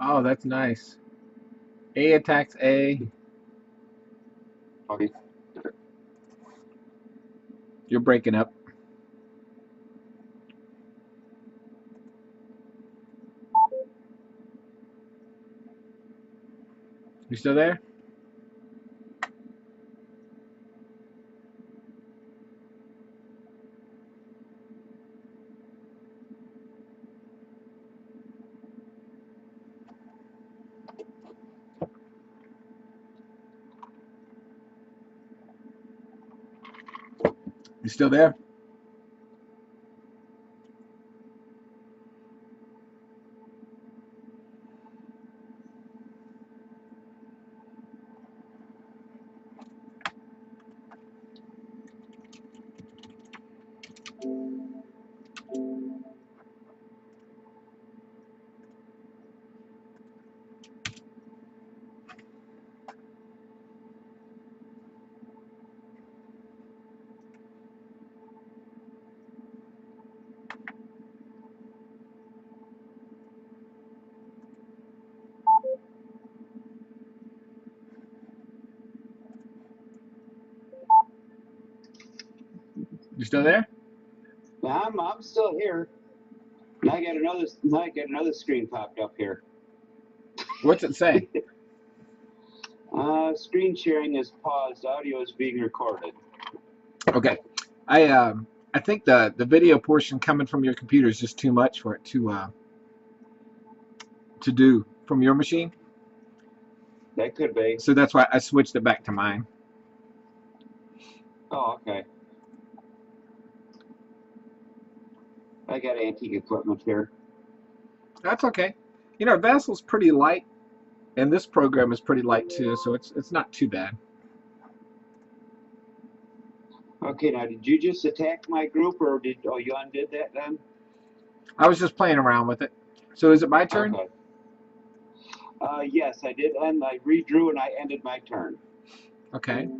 Oh, that's nice. A attacks A. Okay. You're breaking up. You still there? You still there? You still there? I'm still here. Now I got another screen popped up here. What's it say? Screen sharing is paused. Audio is being recorded. Okay. I think the video portion coming from your computer is just too much for it to do from your machine. That could be. So that's why I switched it back to mine. Oh, okay. I got antique equipment here. That's okay. You know, Vassal's pretty light, and this program is pretty light too, so it's not too bad. Okay, now did you just attack my group, or you undid that then? I was just playing around with it. So is it my turn? Okay. Yes, I did, and I redrew and I ended my turn. Okay.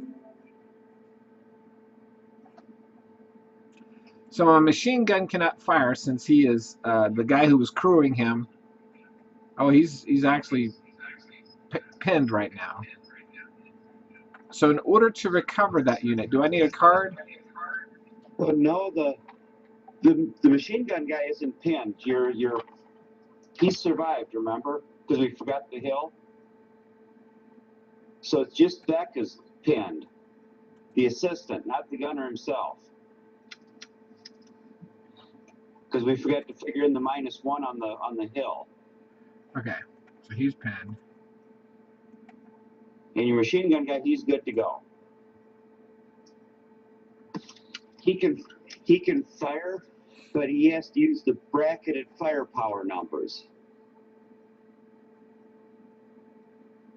So my machine gun cannot fire since he is the guy who was crewing him. Oh, he's actually pinned right now. So in order to recover that unit, do I need a card? Well, no, the machine gun guy isn't pinned. He survived, remember? Because we forgot the hill. So it's just Beck is pinned. The assistant, not the gunner himself. Because we forgot to figure in the -1 on the hill. Okay, so he's pinned. And your machine gun guy, he's good to go. He can fire, but he has to use the bracketed firepower numbers.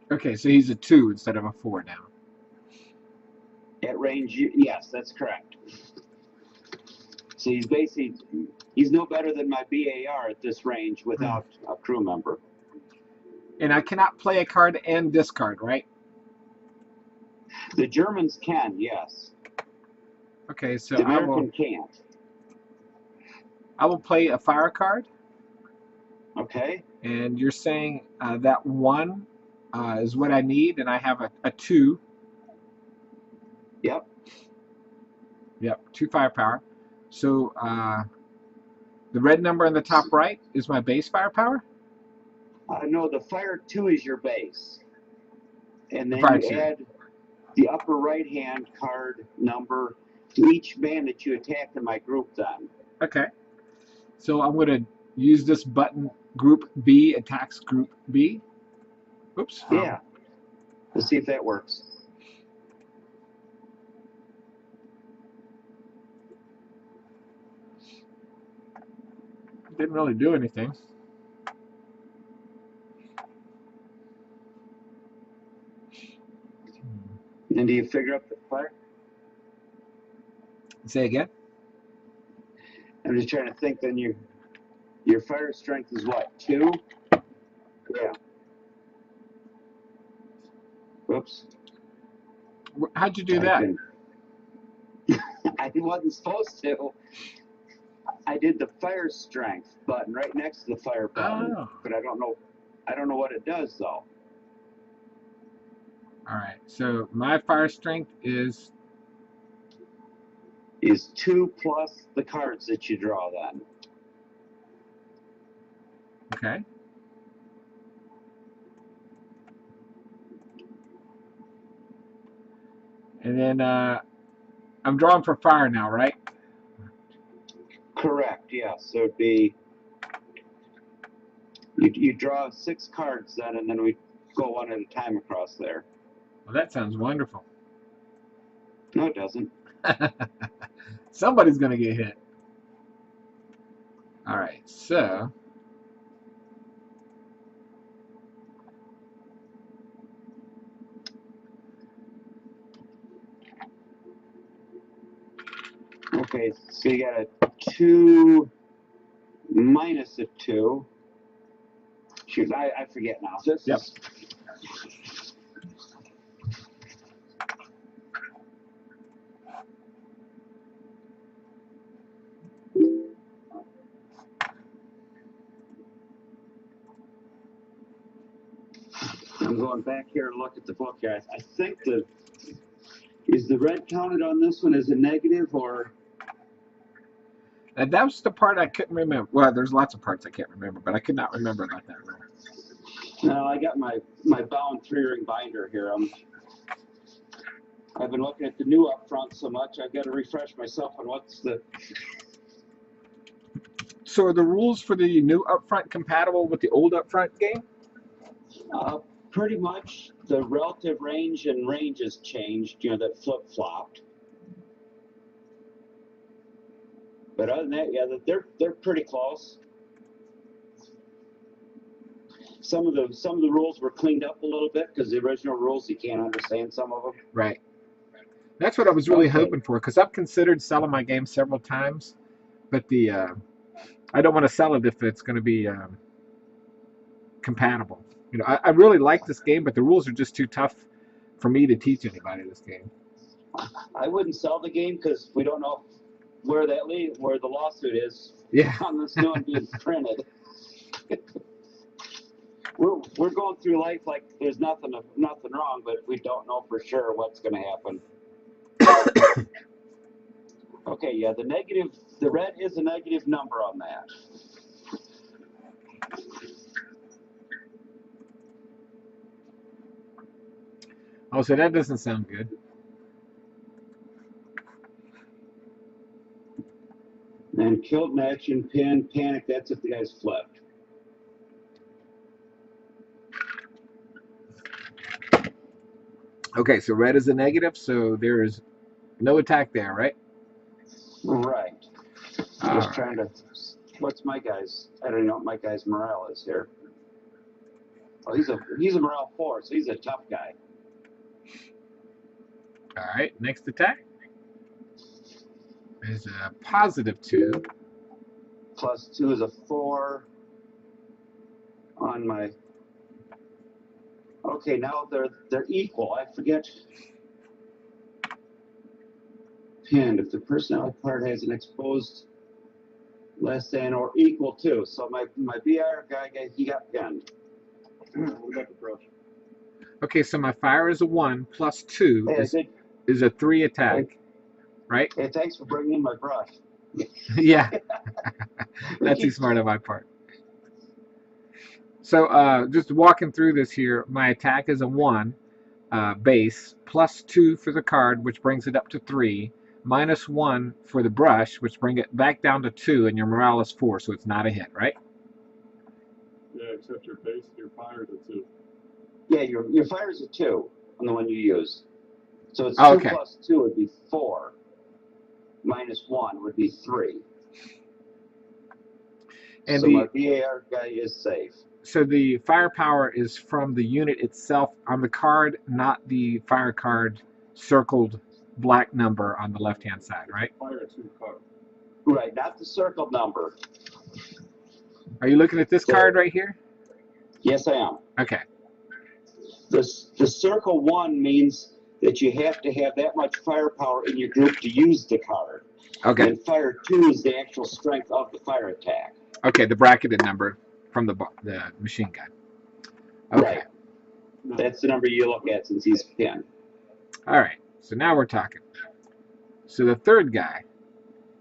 Okay, so he's a 2 instead of a 4 now. At range, yes, that's correct. So he's no better than my BAR at this range without a crew member. And I cannot play a card and discard, right? The Germans can, yes. Okay, so The American can't. I will play a fire card. Okay. And you're saying that 1 is what I need, and I have a 2. Yep. Yep, 2 firepower. So the red number in the top right is my base firepower? No, the fire 2 is your base. And then Fire you 2. add the upper right-hand card number to each man that you attack in my group then. Okay. So I'm going to use this button, Group B attacks Group B. Oops. Yeah. Let's see if that works. Didn't really do anything. And do you figure up the fire? Say again? I'm just trying to think. Then your fire strength is what? 2? Yeah. Whoops. How'd you do that? I wasn't supposed to. I did the fire strength button right next to the fire button, but I don't know. I don't know what it does though. All right. So my fire strength is 2 plus the cards that you draw then. okay. And then I'm drawing for fire now, right? Correct, yes. So it'd be, you draw 6 cards then, and then we go one at a time across there. Well, that sounds wonderful. No, it doesn't. Somebody's gonna get hit. All right. So Okay, so you got a 2 minus a 2. Shoot, I forget now. yep. I'm going back here to look at the book, guys. I think is the red counted on this one as a negative, or? And that was the part I couldn't remember. Well, there's lots of parts I can't remember, but I could not remember about that rule. No, I got my bound 3-ring binder here. I've been looking at the new up front so much, I've got to refresh myself on what's the. So are the rules for the new upfront compatible with the old upfront game? Pretty much the relative range and ranges changed, that flip-flopped. But other than that, yeah, they're pretty close. Some of the rules were cleaned up a little bit because the original rules you can't understand some of them. Right. That's what I was really hoping for, because I've considered selling my game several times, but I don't want to sell it if it's going to be compatible. I really like this game, but the rules are just too tough for me to teach anybody this game. I wouldn't sell the game because we don't know where the lawsuit is. Yeah. On this new one being printed. We're going through life like there's nothing wrong, but we don't know for sure what's going to happen. Okay, yeah, the red is a negative number on that. Oh, so that doesn't sound good. And killed in action, pin, panic, that's if the guy's flipped. Okay, so red is a negative, so there is no attack there, right? Right. Just trying to. What's my guy's? I don't know what my guy's morale is here. Oh, he's a morale 4, so he's a tough guy. All right, next attack is a positive 2. Plus 2 is a 4 on my. Okay, now they're equal. I forget. Pinned. If the personality part has an exposed less than or equal to. So my BR guy, he got pinned. What about the brush? Okay, so my fire is a 1 plus 2 is a 3 attack, right? Hey, thanks for bringing in my brush. Yeah, that's too smart on my part. So just walking through this here, my attack is a 1 base, plus 2 for the card, which brings it up to 3, minus 1 for the brush, which brings it back down to 2, and your morale is 4, so it's not a hit, right? Yeah, except your base, your fire is a 2. Yeah, your fire is a 2 on the one you use. So it's 2 okay. plus 2 would be 4. Minus 1 would be 3. And so my BAR guy is safe. So the firepower is from the unit itself on the card, not the fire card circled black number on the left-hand side, right? Fire 2 card. Right, not the circled number. Are you looking at this card right here? Yes, I am. Okay. The circle 1 means that you have to have that much firepower in your group to use the card. Okay. And fire 2 is the actual strength of the fire attack. Okay, the bracketed number from the machine gun. Okay. Right. That's the number you look at since he's pinned. All right. So now we're talking. So the third guy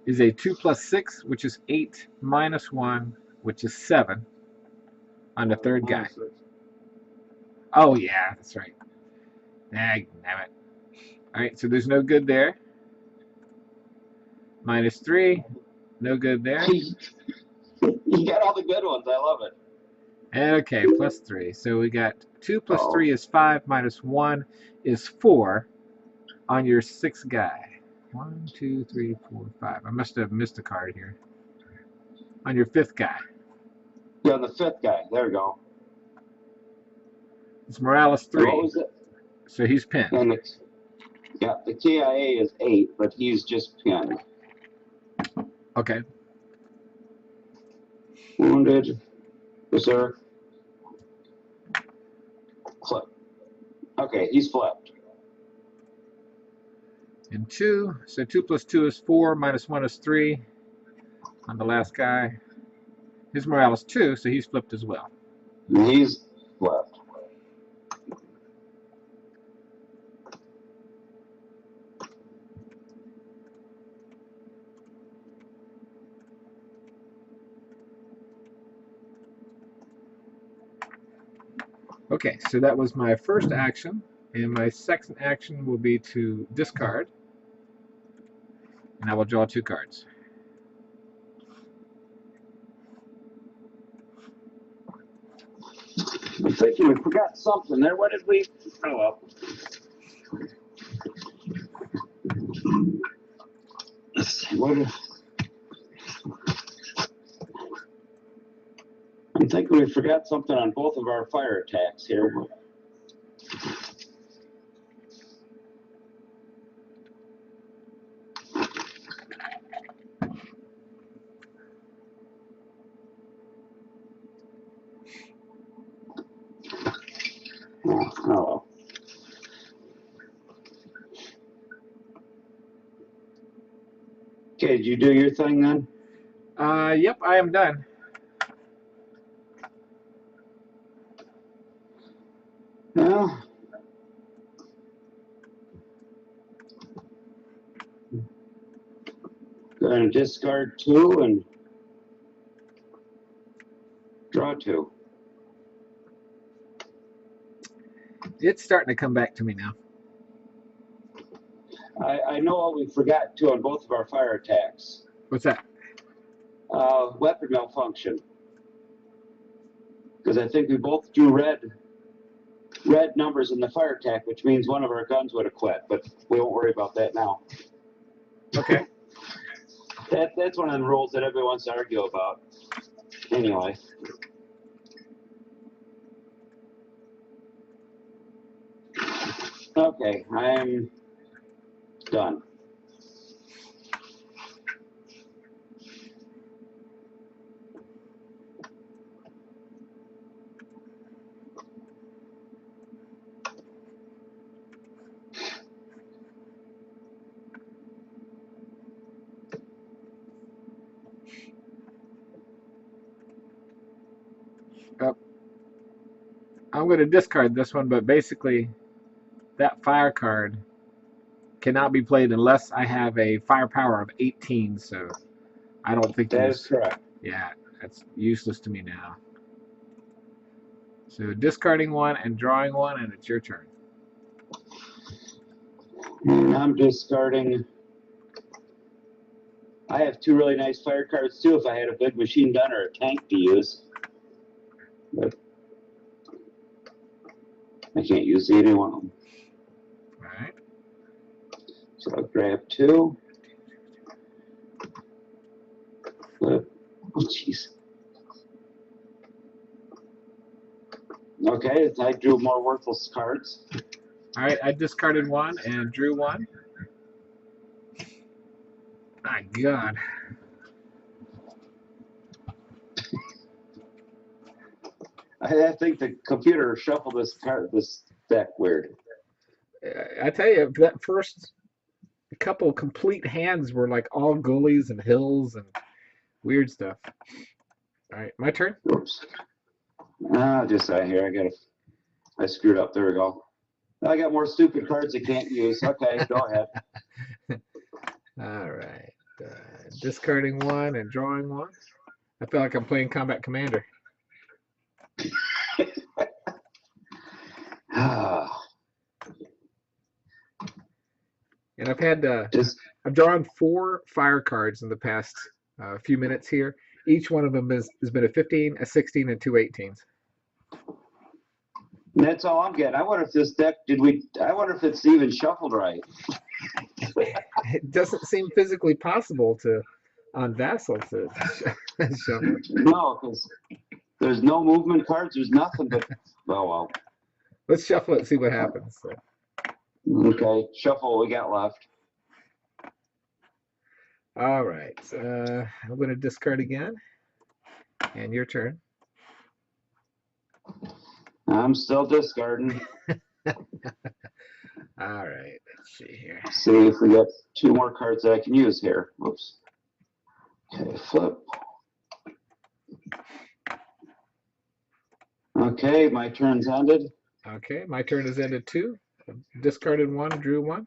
is a 2 plus 6, which is 8, minus 1, which is 7 on the third guy. -6. Oh, yeah, that's right. Dang, damn it. All right, so there's no good there. Minus 3, no good there. You got all the good ones. I love it. Okay, plus 3. So we got 2 plus 3 is 5, minus 1 is 4 on your sixth guy. 1, 2, 3, 4, 5. I must have missed a card here. On your fifth guy. Yeah, the fifth guy. There we go. It's Morales 3. What was it? So he's pinned. And the KIA is 8, but he's just pinned. Okay. Wounded. Berserk. Flip. Okay, he's flipped. And 2. So 2 plus 2 is 4, minus 1 is 3 on the last guy. His Morales 2, so he's flipped as well. He's flipped. Okay, so that was my first action, and my second action will be to discard, and I will draw 2 cards. I'm thinking we forgot something there. What did we? Oh well. Let's see. I'm thinking we forgot something on both of our fire attacks here. Oh well. Okay, did you do your thing then? Yep, I am done. Well, going to discard 2 and draw 2. It's starting to come back to me now. I know what we forgot to on both of our fire attacks. What's that? Weapon malfunction. Because I think we both drew red numbers in the fire attack, which means one of our guns would have quit, but we won't worry about that now. Okay. That's one of the rules that everyone wants to argue about. Anyway. Okay, I'm done. I'm going to discard this one, but basically that fire card cannot be played unless I have a firepower of 18, so I don't think that is correct. Yeah, that's useless to me now. So discarding 1 and drawing 1, and it's your turn. And I'm discarding. I have 2 really nice fire cards too if I had a big machine gun or a tank to use. But I can't use either one of them. Alright. So I'll grab 2. Flip. Oh, jeez. Okay, I drew more worthless cards. Alright, I discarded 1 and drew 1. My God. I think the computer shuffled this deck weird. I tell you, that first couple complete hands were like all gullies and hills and weird stuff. All right, my turn. Oops. Just here. I gotta I screwed up. There we go. I got more stupid cards I can't use. Okay, go ahead. All right. Discarding one and drawing one. I feel like I'm playing Combat Commander. And I've drawn 4 fire cards in the past few minutes here. Each one of them has been a 15, a 16, and 2 18s. That's all I'm getting. I wonder if this deck I wonder if it's even shuffled right. It doesn't seem physically possible on Vassal to shuffle. No, because there's no movement cards. There's nothing but. Oh well. Let's shuffle it and see what happens. So. Okay, shuffle what we got left. All right. I'm going to discard again. And your turn. I'm still discarding. All right. Let's see here. See if we got 2 more cards that I can use here. Whoops. Okay, flip. Okay, my turn's ended. Okay, my turn has ended too. Discarded 1, drew 1.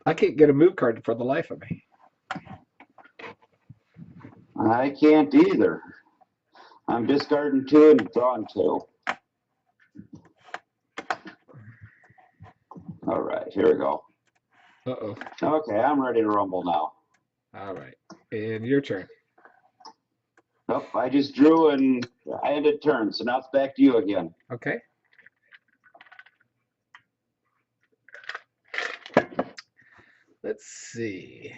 I can't get a move card for the life of me. I can't either. I'm discarding 2 and drawing 2. All right, here we go. Uh-oh. Okay, I'm ready to rumble now. All right. And your turn. Nope, I just drew and I ended turn, so now it's back to you again. Okay. Let's see.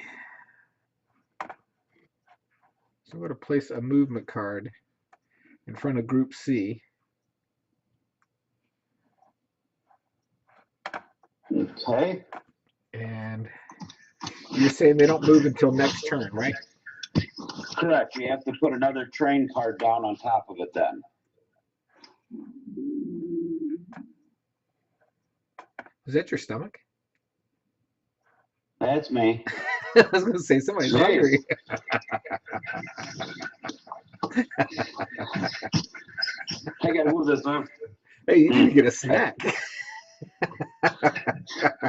So I'm going to place a movement card in front of Group C. Okay. And you're saying they don't move until next turn, right? Correct. You have to put another train card down on top of it then. Is that your stomach? That's me. I was going to say somebody's hungry. I gotta move this up. Hey, you need to get a snack.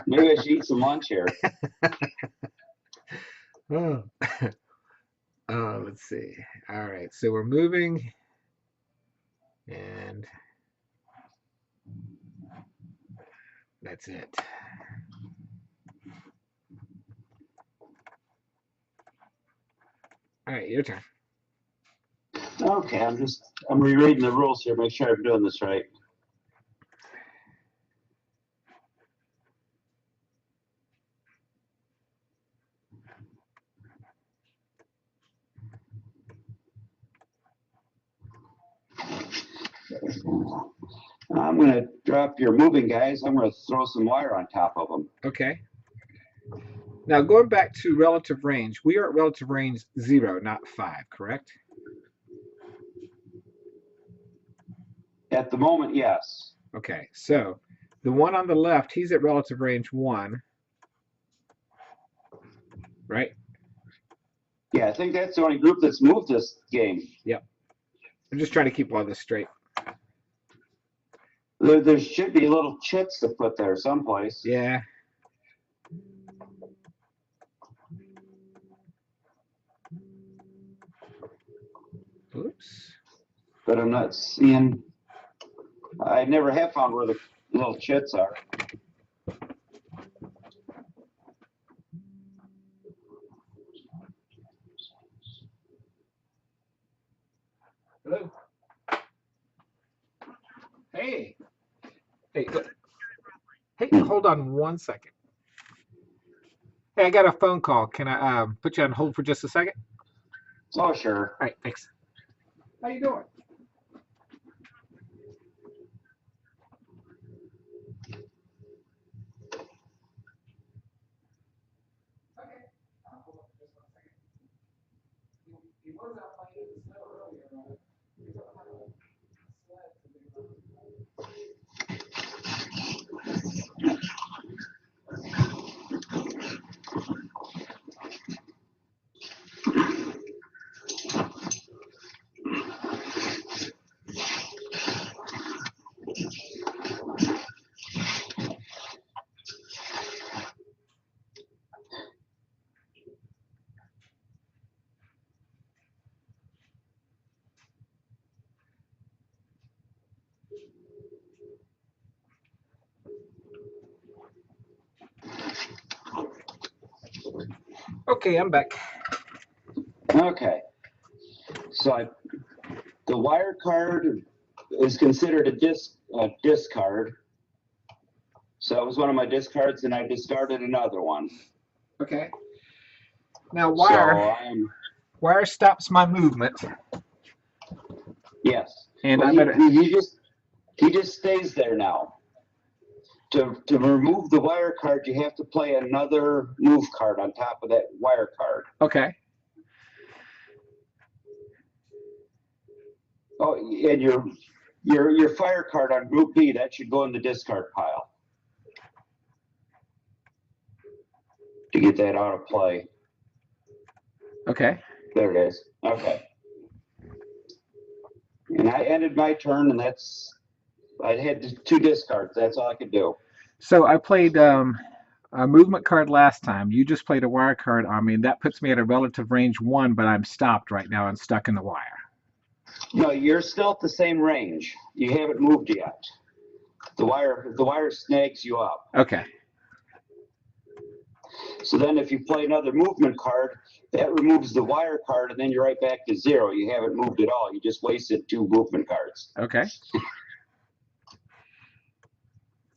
Maybe I should eat some lunch here. Oh. Let's see. All right, so we're moving, and that's it. All right, your turn. Okay, I'm rereading the rules here, make sure I'm doing this right. I'm going to drop your moving guys. I'm going to throw some wire on top of them. Okay. Now, going back to relative range, we are at relative range 0, not 5, correct? At the moment, yes. Okay, so the one on the left, he's at relative range 1, right? Yeah, I think that's the only group that's moved this game. Yep. I'm just trying to keep all this straight. There should be little chits to put there someplace. Yeah. Oops. But I'm not seeing. I never have found where the little chits are. Hello. Hey. Hey. Hey, hold on 1 second. Hey, I got a phone call. Can I put you on hold for just a second? Oh, sure. All right, thanks. How you doing? Okay. Hold on for just 1 second. He was out playing in the snow earlier. We don't have a sled to do. Okay, I'm back. Okay. So the wire card is considered a discard. So it was one of my discards, and I discarded another one. Okay. Now So wire stops my movement, yes. and Well, I better. he just stays there now. To remove the wire card, you have to play another move card on top of that wire card. Okay. Oh, and your fire card on Group B, that should go in the discard pile. To get that out of play. Okay. There it is. Okay. And I ended my turn, and I had 2 discards. That's all I could do. So I played a movement card last time. You just played a wire card on me, and that puts me at a relative range 1, but I'm stopped right now and stuck in the wire. No, you're still at the same range. You haven't moved yet. The wire snags you up. Okay. So then if you play another movement card, that removes the wire card, and then you're right back to 0. You haven't moved at all. You just wasted 2 movement cards. Okay.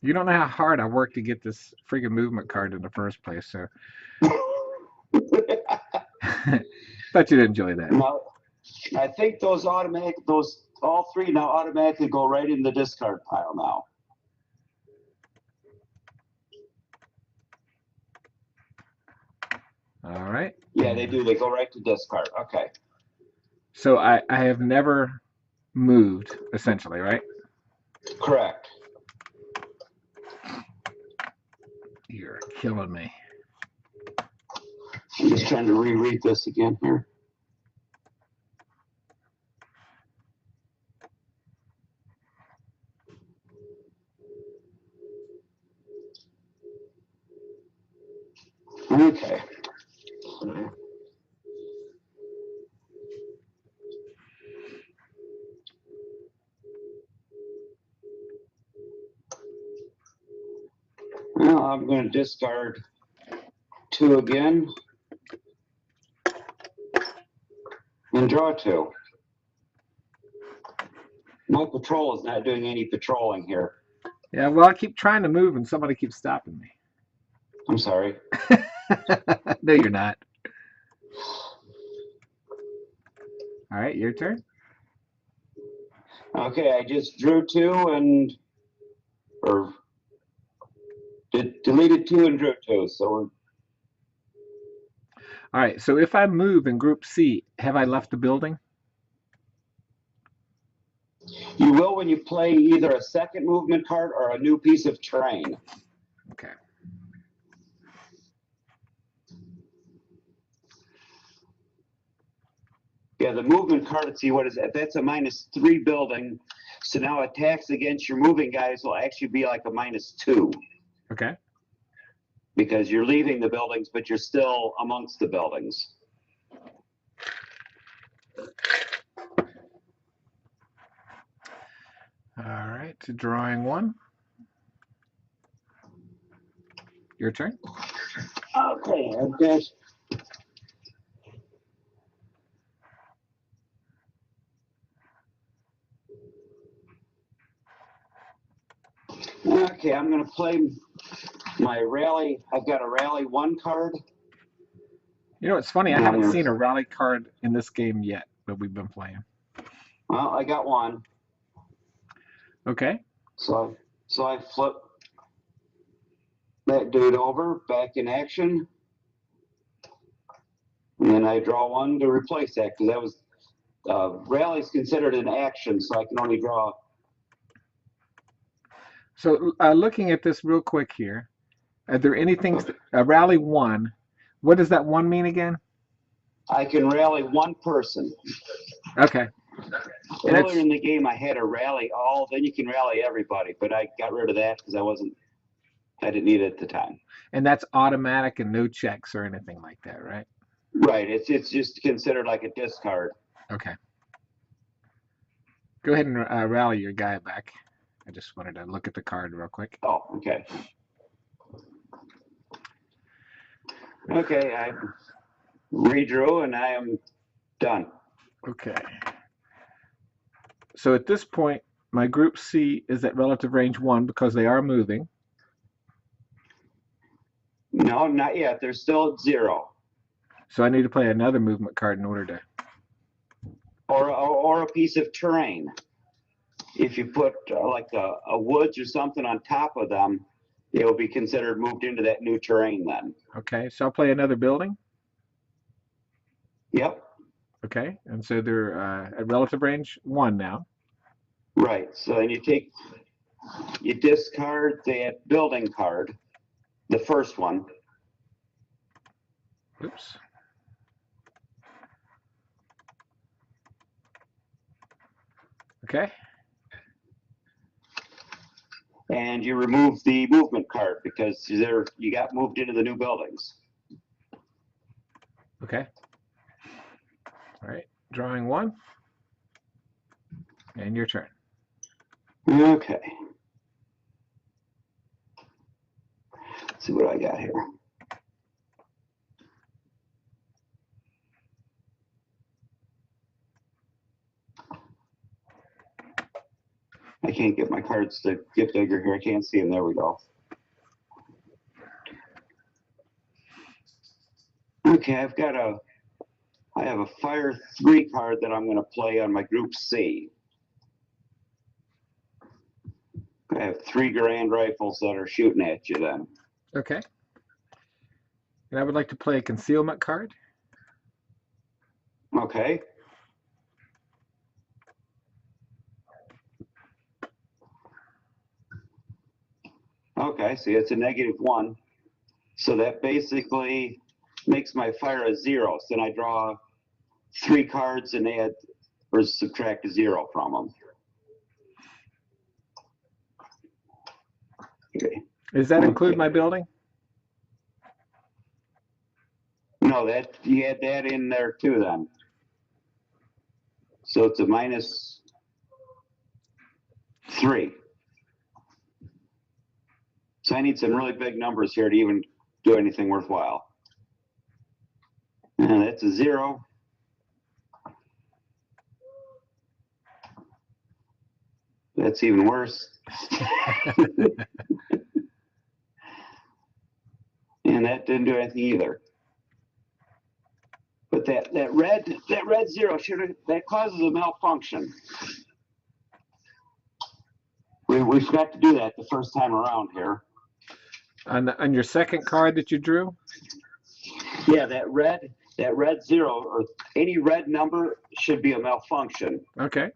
You don't know how hard I worked to get this friggin' movement card in the first place, so thought you'd enjoy that. Now, I think all 3 now automatically go right in the discard pile now. All right. Yeah, they do. They go right to discard. Okay. So I have never moved, essentially, right? Correct. You're killing me. I'm just trying to reread this again here. Okay. Well, I'm going to discard 2 again and draw 2. My patrol is not doing any patrolling here. Yeah, well, I keep trying to move and somebody keeps stopping me. I'm sorry. No, you're not. All right, your turn. Okay, I just drew 2 or deleted 2 and drew 2. So All right, so if I move in Group C, have I left the building? you will when you play either a second movement card or a new piece of terrain. Okay. Yeah, the movement card, let's see, what is that? That's a -3 building. So now attacks against your moving guys will actually be like a -2. Okay. Because you're leaving the buildings, but you're still amongst the buildings. All right, drawing 1. Your turn. Okay, I've got. Okay, I'm going to play my rally. I've got a rally 1 card. You know, it's funny. I haven't seen a rally card in this game yet, but we've been playing. Well, I got 1. Okay. So I flip that dude over, back in action. And then I draw 1 to replace that, because that was rally is considered an action, so I can only draw. So looking at this real quick here, are there any things, rally 1, what does that 1 mean again? I can rally 1 person. Okay. Earlier in the game, I had a rally then you can rally everybody, but I got rid of that because I didn't need it at the time. And that's automatic and no checks or anything like that, right? Right, it's just considered like a discard. Okay. Go ahead and rally your guy back. I just wanted to look at the card real quick. Oh, okay. Okay, Redrew, and I am done. Okay. So at this point, my group C is at relative range 1 because they are moving. No, not yet. They're still at 0. So I need to play another movement card in order to. Or a piece of terrain. If you put like a woods or something on top of them, it will be considered moved into that new terrain then. Okay, so I'll play another building. Yep. Okay, and so they're at relative range 1 now. Right. So then you discard that building card, the first one. Oops. Okay. And you remove the movement card because you got moved into the new buildings. Okay. All right, drawing 1. And your turn. Okay. Let's see what I got here. I can't get my cards to get bigger here. I can't see them. There we go. Okay, I have a Fire 3 card that I'm going to play on my Group C. I have 3 Grand Rifles that are shooting at you then. Okay. And I would like to play a concealment card. Okay. Okay, see, it's a -1. So that basically makes my fire a 0. So then I draw 3 cards and add or subtract a 0 from them. Okay. Does that include my building? No, that you add that in there too then. So it's a -3. So I need some really big numbers here to even do anything worthwhile. And that's a 0. That's even worse. And that didn't do anything either. But that red 0 that causes a malfunction. We forgot to do that the first time around here. On your second card that you drew? Yeah, that red 0 or any red number should be a malfunction. Okay.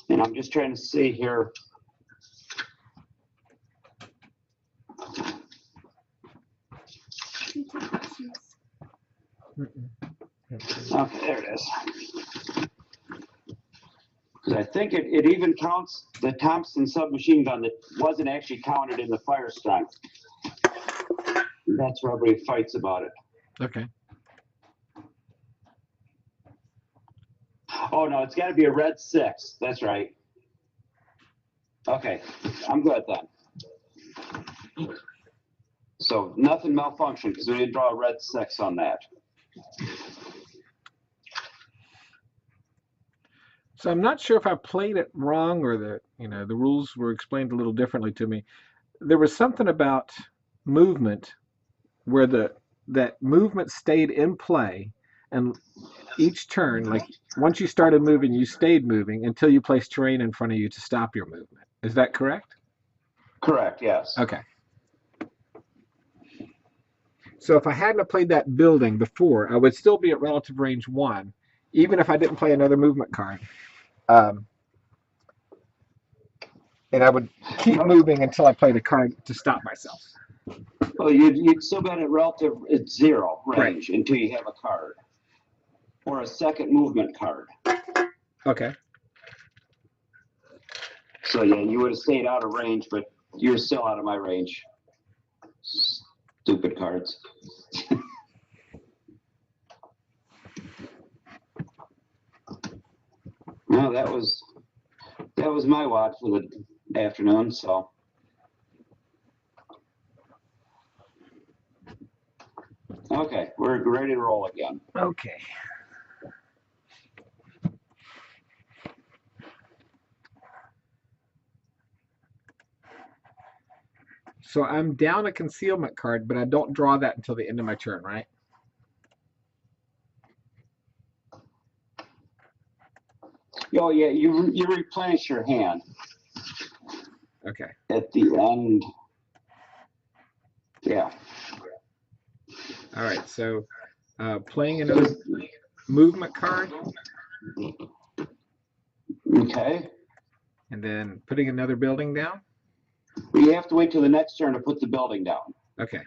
And I'm just trying to see here. Okay, there it is. Because I think it even counts the Thompson submachine gun that wasn't actually counted in the fire strength. That's where everybody fights about it. Okay. Oh no, it's got to be a red 6. That's right. Okay, I'm good then. So nothing malfunctioned because we didn't draw a red 6 on that. So I'm not sure if I played it wrong or the rules were explained a little differently to me. There was something about movement where that movement stayed in play, and each turn, like once you started moving, you stayed moving until you placed terrain in front of you to stop your movement. Is that correct? Correct, yes. Okay. So if I hadn't have played that building before, I would still be at relative range 1, even if I didn't play another movement card. And I would keep moving until I played a card to stop myself. Well, you'd still be at relative 0 range Right. until you have a card. Or a second movement card. Okay. So yeah, you would have stayed out of range, but you're still out of my range. Stupid cards. No, that was my wad for the afternoon, so. Okay, we're ready to roll again. Okay. So I'm down a concealment card, but I don't draw that until the end of my turn, right? Oh yeah, you replenish your hand Okay. at the end. Yeah. All right. So playing another movement card, Okay. and then putting another building down. You have to wait till the next turn to put the building down. Okay.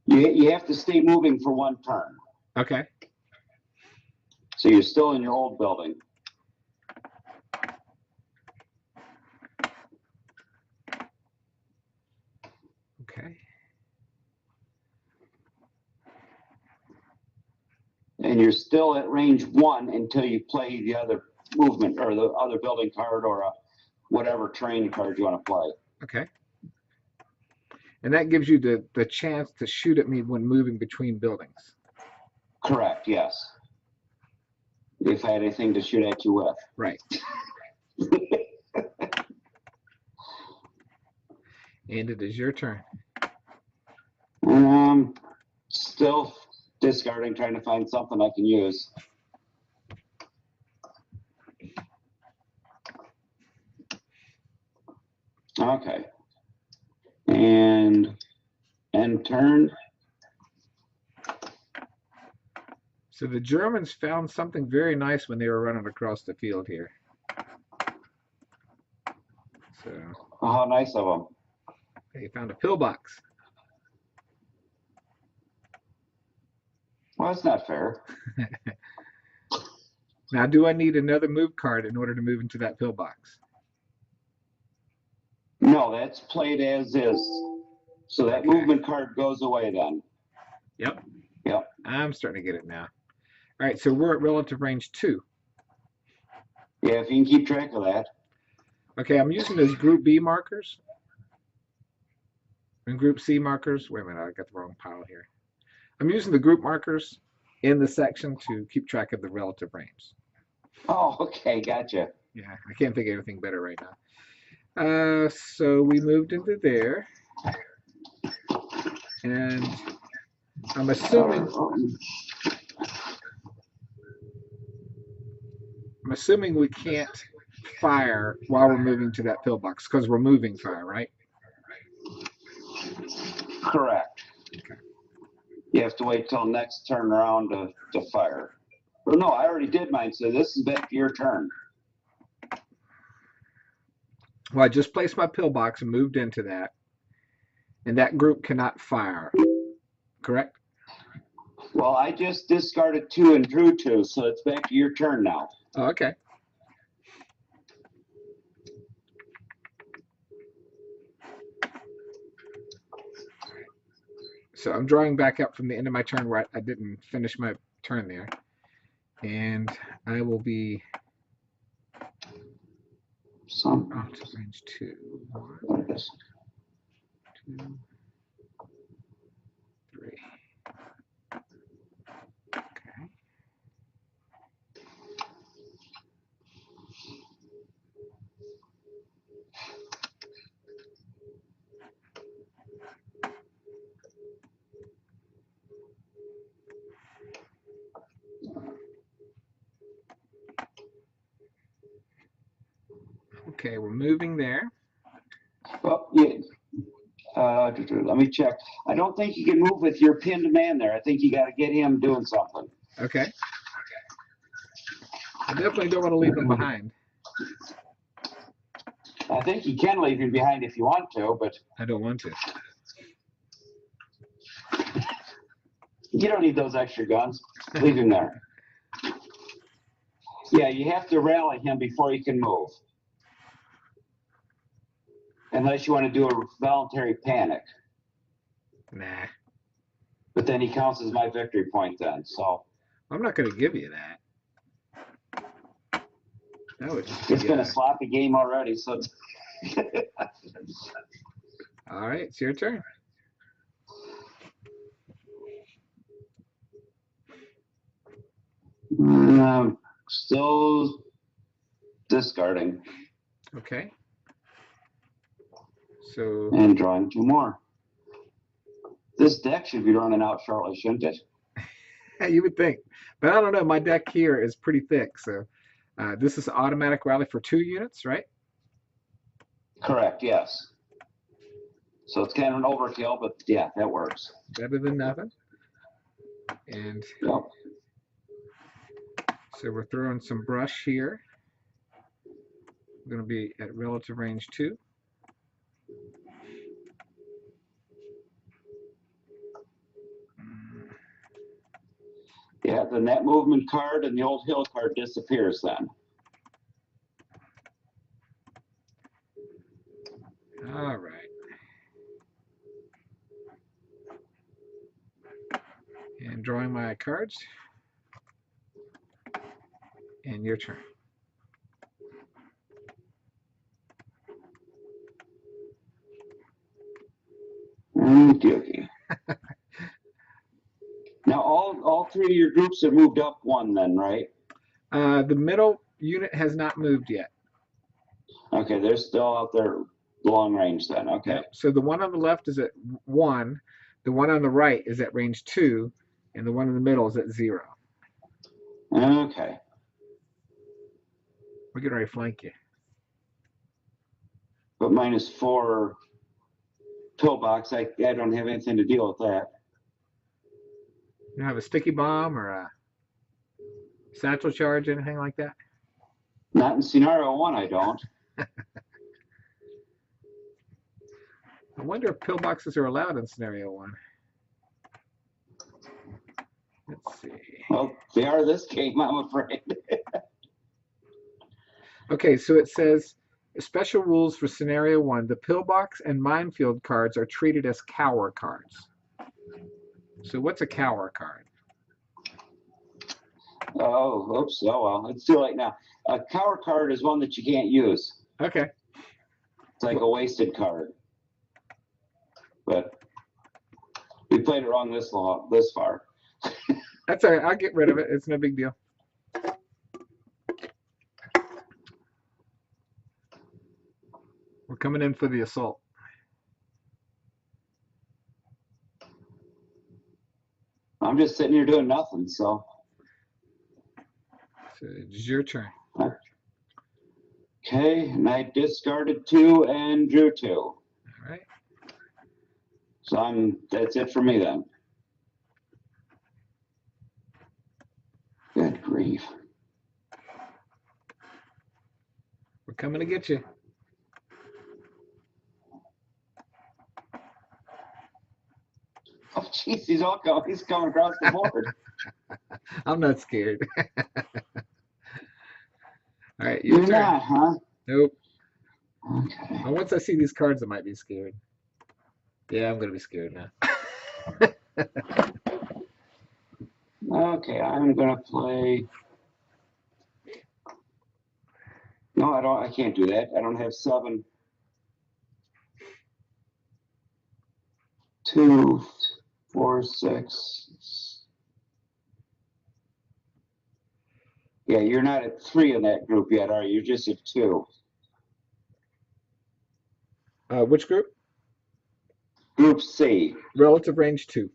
You have to stay moving for one turn. Okay. So you're still in your old building. Okay. And you're still at range 1 until you play the other movement or the other building card or whatever terrain card you want to play. Okay. And that gives you the chance to shoot at me when moving between buildings. Correct, yes. If I had anything to shoot at you with. Right. And it is your turn. Still discarding, trying to find something I can use. Okay. And end turn. So the Germans found something very nice when they were running across the field here. So Oh, how nice of them. they found a pillbox. Well, that's not fair. Now, do I need another move card in order to move into that pillbox? No, that's played as is. So that Okay. movement card goes away then. Yep. Yep. I'm starting to get it now. All right, so we're at relative range 2. Yeah, if you can keep track of that. Okay, I'm using those Group B markers and Group C markers. Wait a minute, I got the wrong pile here. I'm using the group markers in the section to keep track of the relative range. Oh, okay, gotcha. Yeah, I can't think of anything better right now. So we moved into there. And I'm assuming we can't fire while we're moving to that pillbox because we're moving fire, right? Correct. Okay. You have to wait till next turn around to fire. Or no, I already did mine, so this is back to your turn. Well, I just placed my pillbox and moved into that. And that group cannot fire, correct? Well, I just discarded 2 and drew 2, so it's back to your turn now. Oh, okay. So I'm drawing back up from the end of my turn where I didn't finish my turn there. And I will be out to range 2. 1, 2, 3. Okay. Okay, we're moving there. Well, yeah. Let me check. I don't think you can move with your pinned man there. I think you got to get him doing something. Okay. I definitely don't want to leave him behind. I think you can leave him behind if you want to, but I don't want to. you don't need those extra guns. Leave him there. Yeah, you have to rally him before he can move. Unless you want to do a voluntary panic. Nah. But then he counts as my victory point then, so. I'm not going to give you that. That would just It's be, been a sloppy game already, so. All right, it's your turn. Still discarding Okay. So and drawing 2 more. This deck should be running out shortly, shouldn't it? you would think, but I don't know. My deck here is pretty thick, so this is automatic rally for 2 units, right? Correct, yes. So it's kind of an overkill, but yeah, that works. Better than nothing. And Yep. so we're throwing some brush here. We're going to be at relative range 2. Yeah, then that movement card and the old hill card disappears then. All right. And drawing my cards. And your turn. Okay. Now all 3 of your groups have moved up 1 then, right? The middle unit has not moved yet. Okay, they're still out there long range then. Okay. Yep. So the one on the left is at 1, the one on the right is at range 2, and the one in the middle is at 0. Okay. We're getting ready to flank you. But -4 pillbox, I don't have anything to deal with that. You don't have a sticky bomb or a satchel charge, anything like that? Not in scenario 1, I don't. I wonder if pillboxes are allowed in scenario 1. Let's see. Well, they are this game, I'm afraid. Okay, so it says special rules for scenario 1. The pillbox and minefield cards are treated as cower cards. So what's a cower card? Oh, oops. Oh, well, it's too late now. A cower card is one that you can't use. Okay. It's like a wasted card. But we played it wrong this far. That's all right. I'll get rid of it. It's no big deal. We're coming in for the assault. I'm just sitting here doing nothing, so. So it's your turn. Okay, and I discarded 2 and drew 2. All right. So that's it for me then. Good grief. We're coming to get you. Oh, jeez, he's coming across the board. I'm not scared. All right, your You're turn. not, huh? Nope. Okay. Well, once I see these cards, I might be scared. Yeah, I'm gonna be scared now. Okay, I'm gonna play. No, I can't do that. I don't have 7. 2, 4, 6. Yeah, you're not at 3 in that group yet, are you? You're just at 2. Which group? Group C. Relative range 2.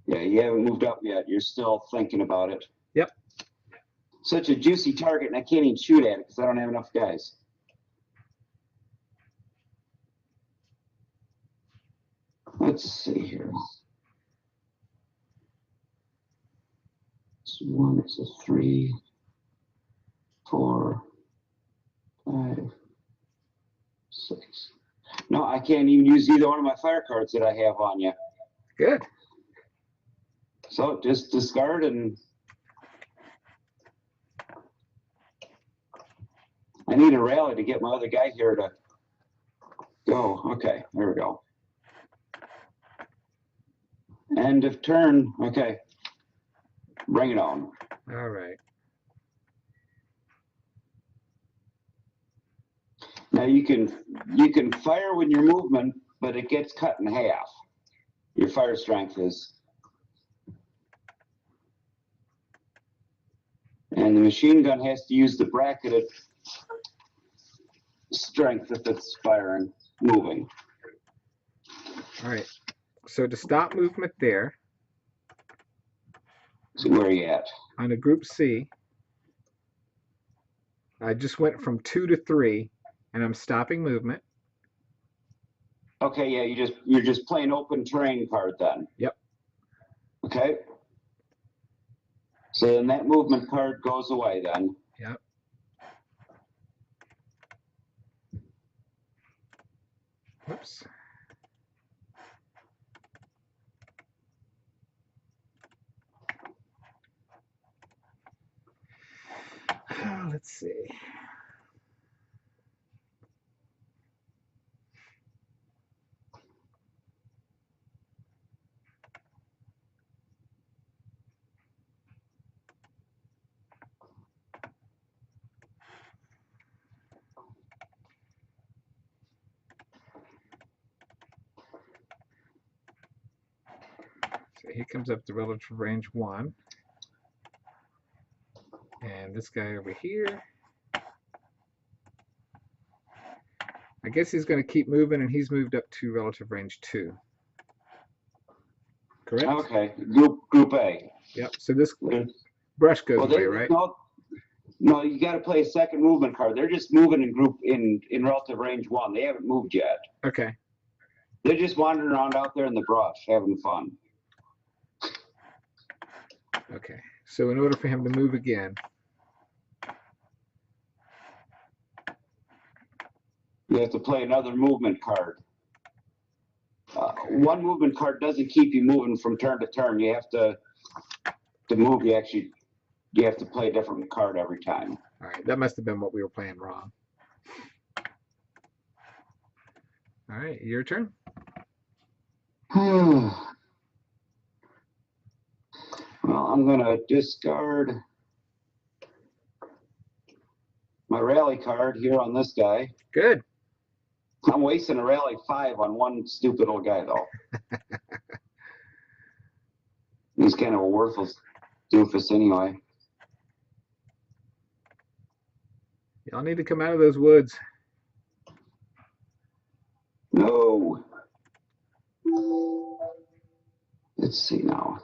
Yeah, you haven't moved up yet. You're still thinking about it. Yep. Such a juicy target, and I can't even shoot at it because I don't have enough guys. Let's see here. It's 1, it's a 3, 4, 5, 6. No, I can't even use either one of my fire cards that I have on you. Good. So just discard and I need a rally to get my other guy here to go. Okay, there we go. End of turn. Okay. Bring it on. All right. Now you can fire when you're movement, but it gets cut in half. Your fire strength is. And the machine gun has to use the bracketed strength if it's firing, moving. All right. So to stop movement there, So where are you at? on a group C, I just went from 2 to 3, and I'm stopping movement. Okay, yeah, you're just playing open terrain card then. Yep. Okay. So then that movement card goes away then. Yep. Oops. Let's see. So he comes up to relative range 1. And this guy over here, I guess he's going to keep moving, and he's moved up to relative range 2. Correct? Okay, group A. Yep. So this brush goes away, They, right? no, you got to play a second movement card. They're just moving in relative range 1. They haven't moved yet. Okay. They're just wandering around out there in the brush, having fun. Okay. So in order for him to move again, you have to play another movement card. One movement card doesn't keep you moving from turn to turn. You have to move. You have to play a different card every time. all right, that must have been what we were playing wrong. All right, your turn. Well, I'm going to discard my rally card here on this guy. Good. I'm wasting a rally 5 on one stupid little guy, though. He's kind of a worthless doofus anyway. Y'all need to come out of those woods. No. Let's see now.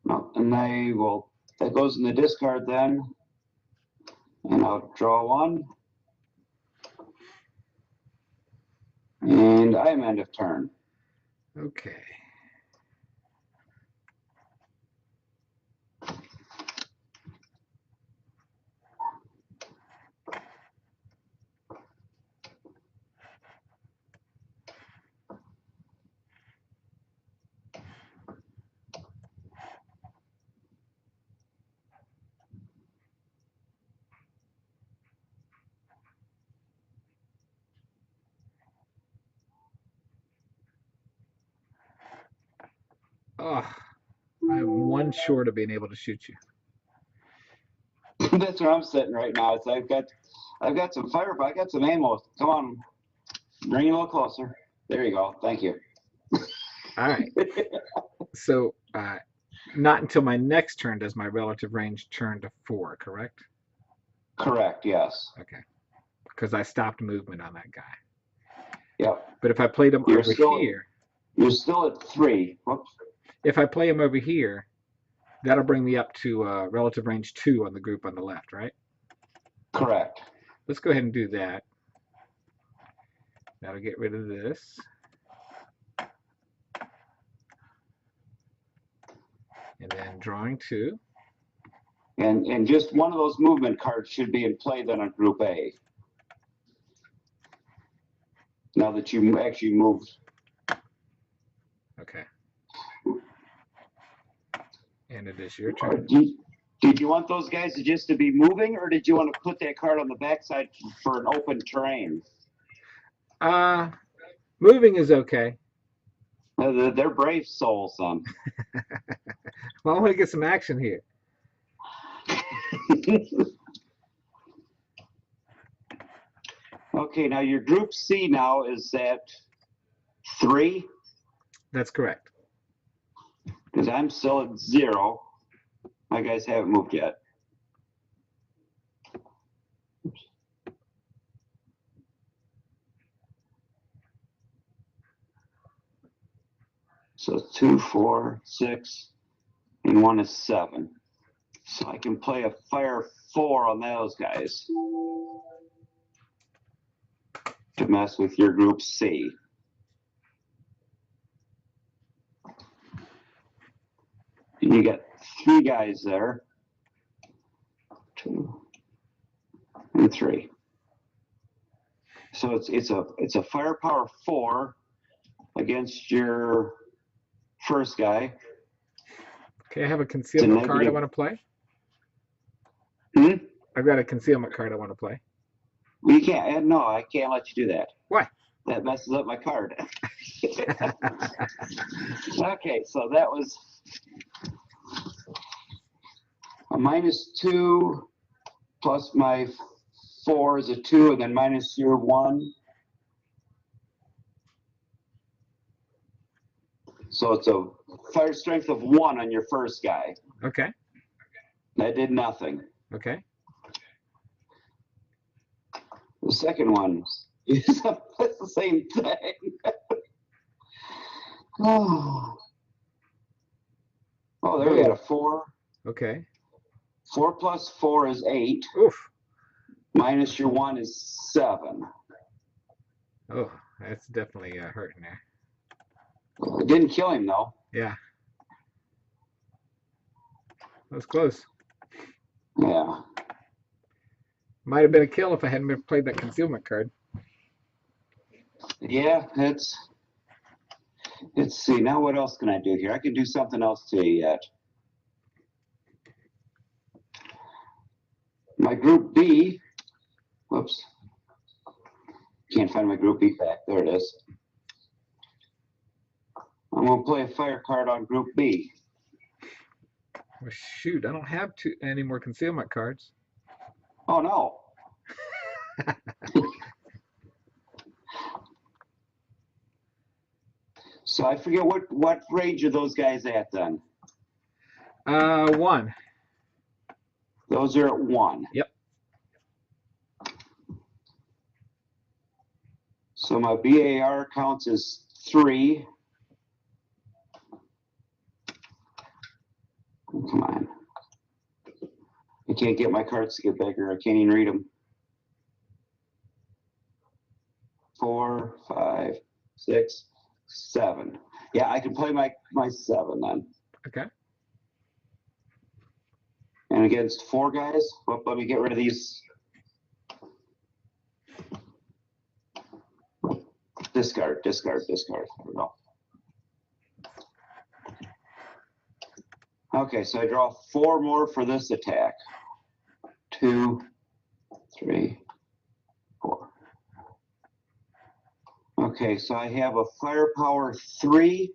No, and that goes in the discard then. And I'll draw 1. And I'm end of turn. Okay. Oh, I'm 1 short of being able to shoot you. That's where I'm sitting right now. It's I've got some fire, but I got some ammo. Come on, bring it a little closer. There you go. Thank you. All right. So not until my next turn does my relative range turn to 4, correct? Correct. Yes. Okay. Because I stopped movement on that guy. Yep. But if I played him over here, you're still at 3. Whoops. if I play him over here, that'll bring me up to relative range 2 on the group on the left, right? Correct. Let's go ahead and do that. That'll get rid of this. And then drawing 2. And just one of those movement cards should be in play then on Group A. Now that you actually moved. Okay. And it is your turn. Did you want those guys to be moving, or did you want to put that card on the backside for an open terrain? Moving is okay. They're brave souls, son. Well, I want to get some action here. Okay, now your Group C now is at 3. That's correct. Because I'm still at 0. My guys haven't moved yet. So 2, 4, 6, and 1 is 7. So I can play a fire 4 on those guys to mess with your group C. And you got 3 guys there. 2 and 3. So it's a firepower 4 against your first guy. Okay, I have a concealment card I want to play. I've got a concealment card I want to play. Well, you can't. No, I can't let you do that. Why? That messes up my card. Okay, so that was a -2 plus my 4 is a 2, and then minus your 1. So it's a fire strength of 1 on your first guy. Okay. That did nothing. Okay. The second one is the same thing. Oh, there we got a 4. Okay. 4 plus 4 is 8. Oof. Minus your 1 is 7. Oh, that's definitely hurting there. It didn't kill him, though. Yeah. That was close. Yeah. Might have been a kill if I hadn't played that concealment card. Yeah, let's see. Now what else can I do here? I can do something else to you yet. My group B, whoops. Can't find my group B back. There it is. I'm going to play a fire card on group B. Well, shoot, I don't have any more concealment cards. Oh, no. So I forget what range are those guys at then? 1. Those are at 1. Yep. So my BAR counts as 3. Oh, come on. I can't get my cards to get bigger. I can't even read them. 4, 5, 6, 7. Yeah, I can play my 7 then. Okay. And against 4 guys, well, let me get rid of these. Discard. There we go. Okay, so I draw 4 more for this attack. 2, 3, 4. Okay, so I have a firepower 3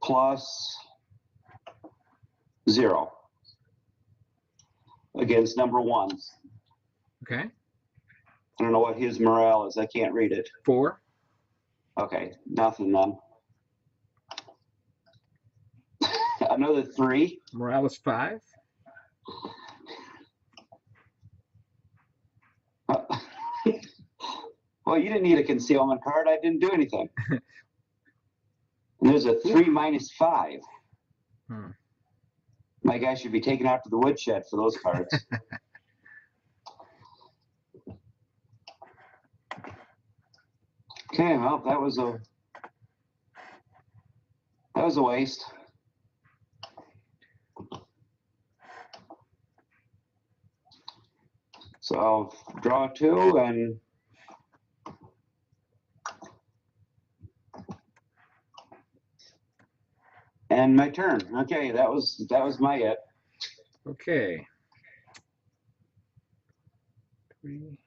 plus 0 against number 1. Okay. I don't know what his morale is. I can't read it. 4. Okay, nothing then. Another 3. Morale is 5. Well, you didn't need a concealment card. I didn't do anything. And there's a 3 minus 5. My guy should be taken out to the woodshed for those cards. Okay, well, that was a waste. So I'll draw 2 and my turn. Okay, that was my it. Okay. 3.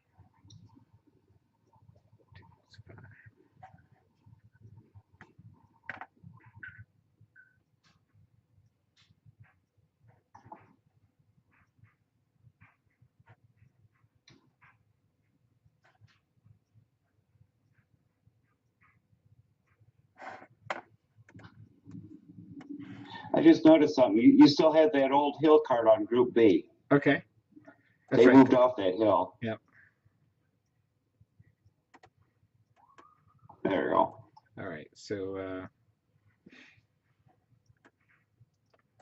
2, 5. I just noticed something. You still had that old hill card on Group B. Okay. That's They right. moved off that hill. Yep. There you go. All right. So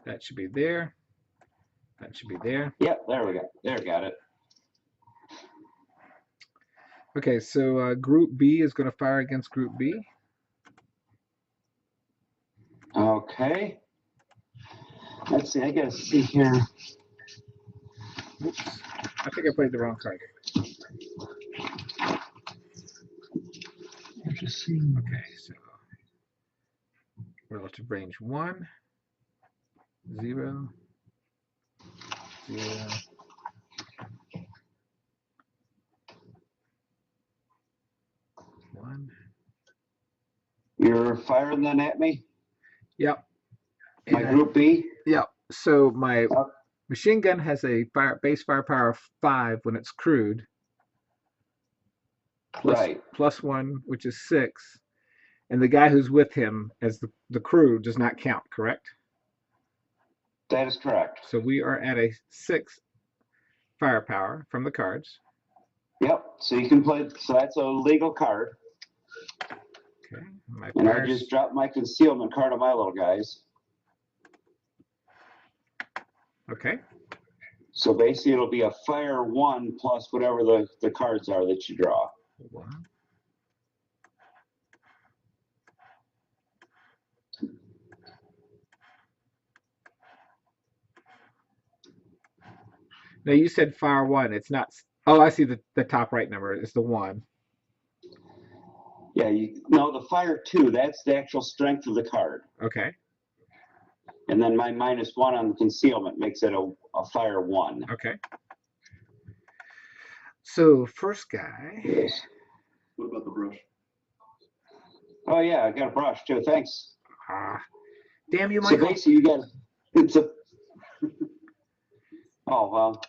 that should be there. That should be there. Yep, there we go. There, got it. Okay, so Group B is going to fire against Group B. Okay. Let's see, I gotta see here. Oops. I think I played the wrong card. Okay, so relative range 1, 0, 0. One. You're firing then at me? Yep. My And, Group B? yep. So my machine gun has a base firepower of 5 when it's crewed. Right. Plus 1, which is 6. And the guy who's with him as the crew does not count, correct? That is correct. So we are at a 6 firepower from the cards. Yep, so you can play, so that's a legal card. Okay. And I just dropped my concealment card on my little guys. Okay. So basically it'll be a fire 1 plus whatever the cards are that you draw. 1. Now you said fire 1. It's not. Oh, I see the top right number. It's the 1. Yeah, no, the fire 2, that's the actual strength of the card. Okay. And then my -1 on the concealment makes it a fire 1. Okay. So first guy. Yes. What about the brush? Oh yeah, I got a brush too. Thanks. Damn you, So Michael. basically you got it's a oh well.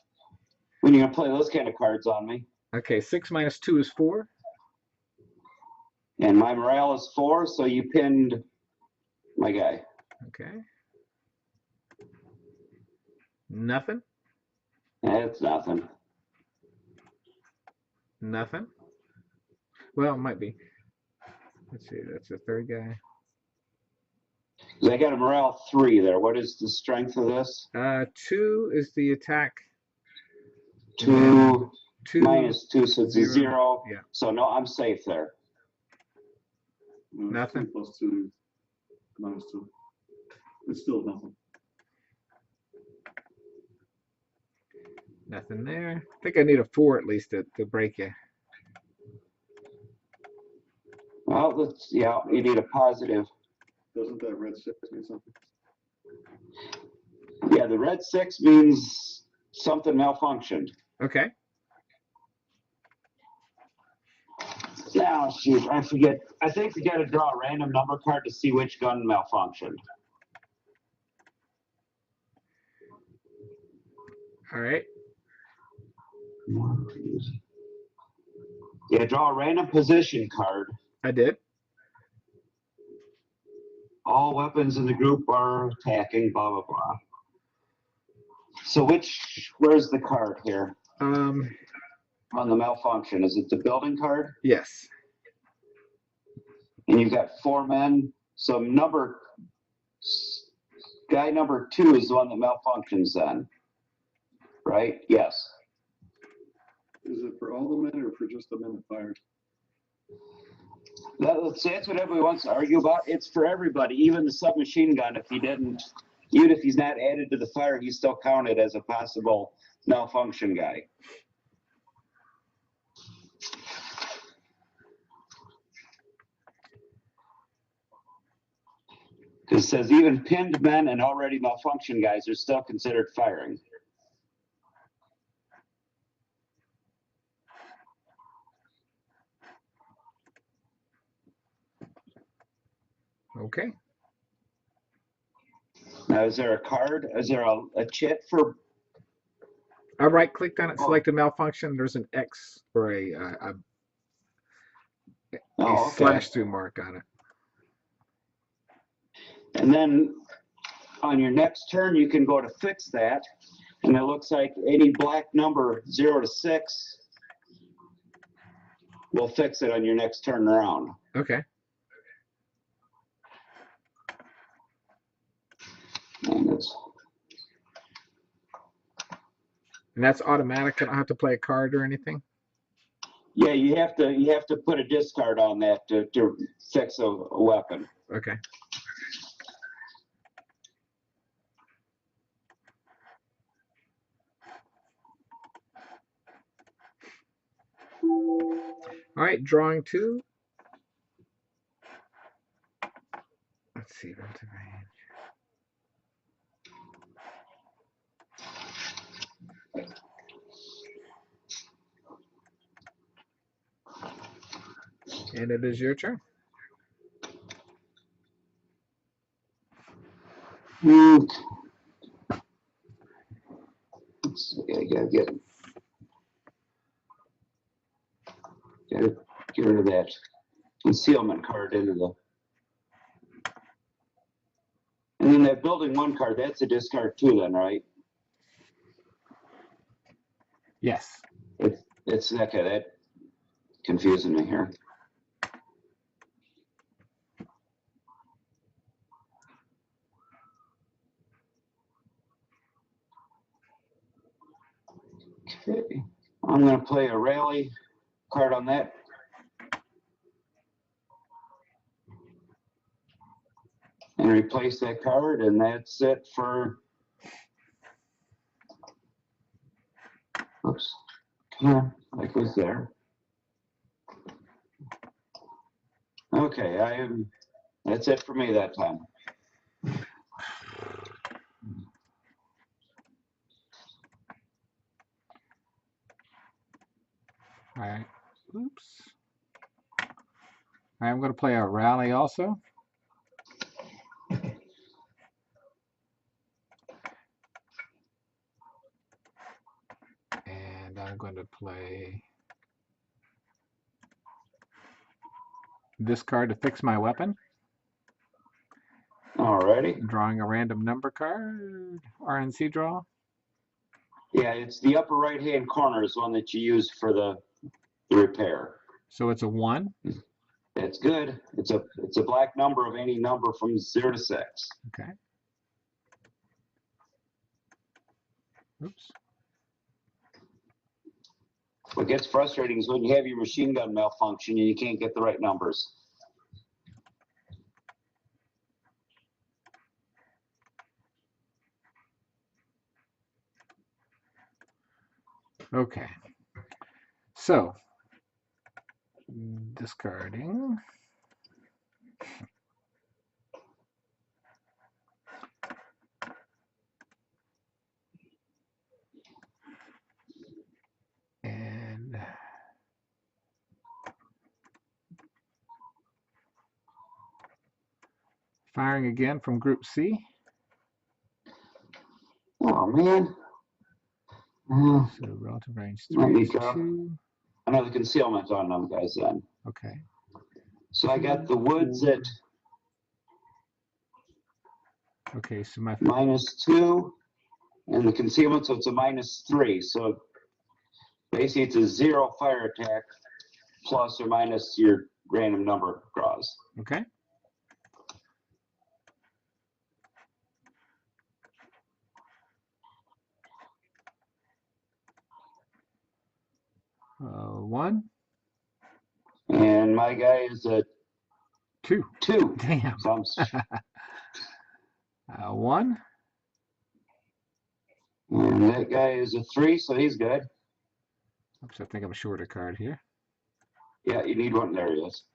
When you're gonna play those kind of cards on me. Okay, 6 minus 2 is 4. And my morale is 4, so you pinned my guy. Okay. Nothing. That's nothing. Nothing. Well, it might be. Let's see. That's the third guy. I got a morale 3 there. What is the strength of this? 2 is the attack. 2 2 minus 2, so it's a 0. Yeah. So no, I'm safe there. Nothing. 2 plus 2 minus 2. It's still nothing. Nothing there. I think I need a 4 at least to break you. Well, let's, yeah, you need a positive. Doesn't that red 6 mean something? Yeah, the red 6 means something malfunctioned. Okay. Now, shoot, I forget. I think we got to draw a random number card to see which gun malfunctioned. All right. Yeah, draw a random position card. I did. All weapons in the group are attacking, blah, blah, blah. So where's the card here? On the malfunction, is it the building card? Yes. And you've got 4 men. So guy number 2 is the one that malfunctions then, right? Yes. Is it for all the men or for just the men that fired? That's what everybody wants to argue about. It's for everybody, even the submachine gun. Even if he's not added to the fire, he's still counted as a possible malfunction guy. Because it says even pinned men and already malfunction guys are still considered firing. Okay. Now, is there a card? Is there a chit for? I right-clicked on it, selected malfunction. There's an X or a slash through mark on it. And then on your next turn, you can go to fix that. And it looks like any black number 0 to 6 will fix it on your next turn around. Okay. And that's automatic. I don't have to play a card or anything. yeah, you have to put a discard on that to fix a weapon. Okay. All right, drawing 2. Let's see, relative range. And it is your turn. Okay. Gotta get rid of that concealment card into the. And then that building 1 card, that's a discard too, then, right? Yes. It's okay. That confusing me here. Okay, I'm going to play a rally card on that. And replace that card, and that's it for. Oops. Come on, like was there. Okay, that's it for me that time. All right. Oops. I'm going to play a rally also. And I'm going to play this card to fix my weapon. Alrighty. Drawing a random number card. RNC draw. Yeah, it's the upper right-hand corner is one that you use for the repair. So it's a 1. That's good. It's a black number of any number from 0 to 6. Okay. Oops. What gets frustrating is when you have your machine gun malfunction and you can't get the right numbers. Okay. So, discarding. And firing again from Group C. Oh, man. So relative range 3 is 2. Another concealment on them guys then. Okay. So I got the woods at okay, so my -2 and the concealment, so it's a -3. So basically it's a 0 fire attack plus or minus your random number draws. Okay. One. And my guy is a 2. 2. Damn. So 1. And that guy is a 3, so he's good. Oops, I think I'm short a card here. Yeah, you need one. There he is.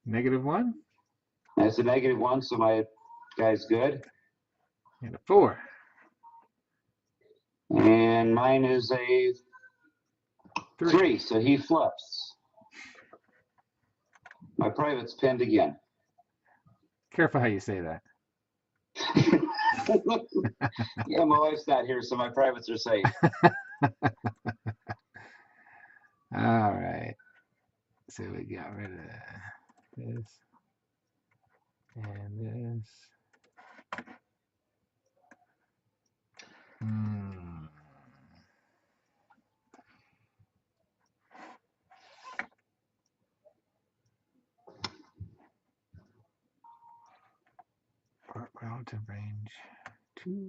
-1. That's a -1, so my guy's good. And a 4. And mine is a 3, so he flips. My private's pinned again. Careful how you say that. Yeah, my wife's not here, so my privates are safe. All right. So we got rid of this and this. Hmm. Relative range 2.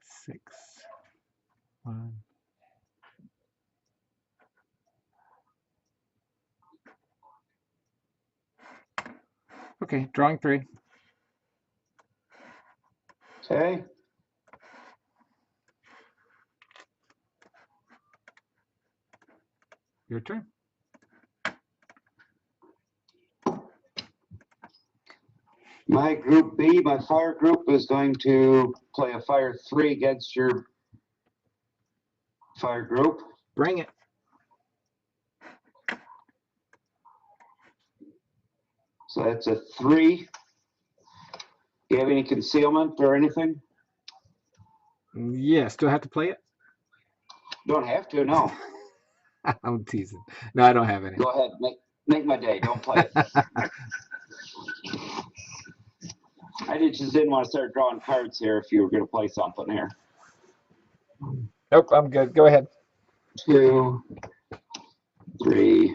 Six. 1. Okay, drawing 3. Okay. Your turn. My group B, my fire group, is going to play a fire 3 against your fire group. Bring it. So that's a 3. Do you have any concealment or anything? Yeah, still have to play it? Don't have to, no. I'm teasing. No, I don't have any. Go ahead, make my day. Don't play it. I just didn't want to start drawing cards here if you were going to play something here. Nope, I'm good. Go ahead. 2, 3,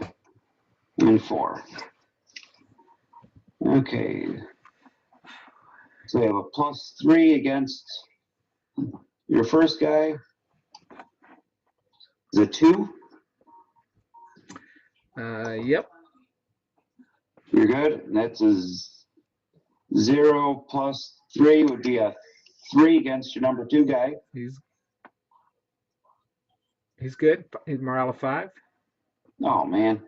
and 4. Okay. So we have a +3 against your first guy. Is it 2? Yep. You're good. And that's a 0 + 3 would be a 3 against your number 2 guy. He's good. He's morale of 5. Oh, man.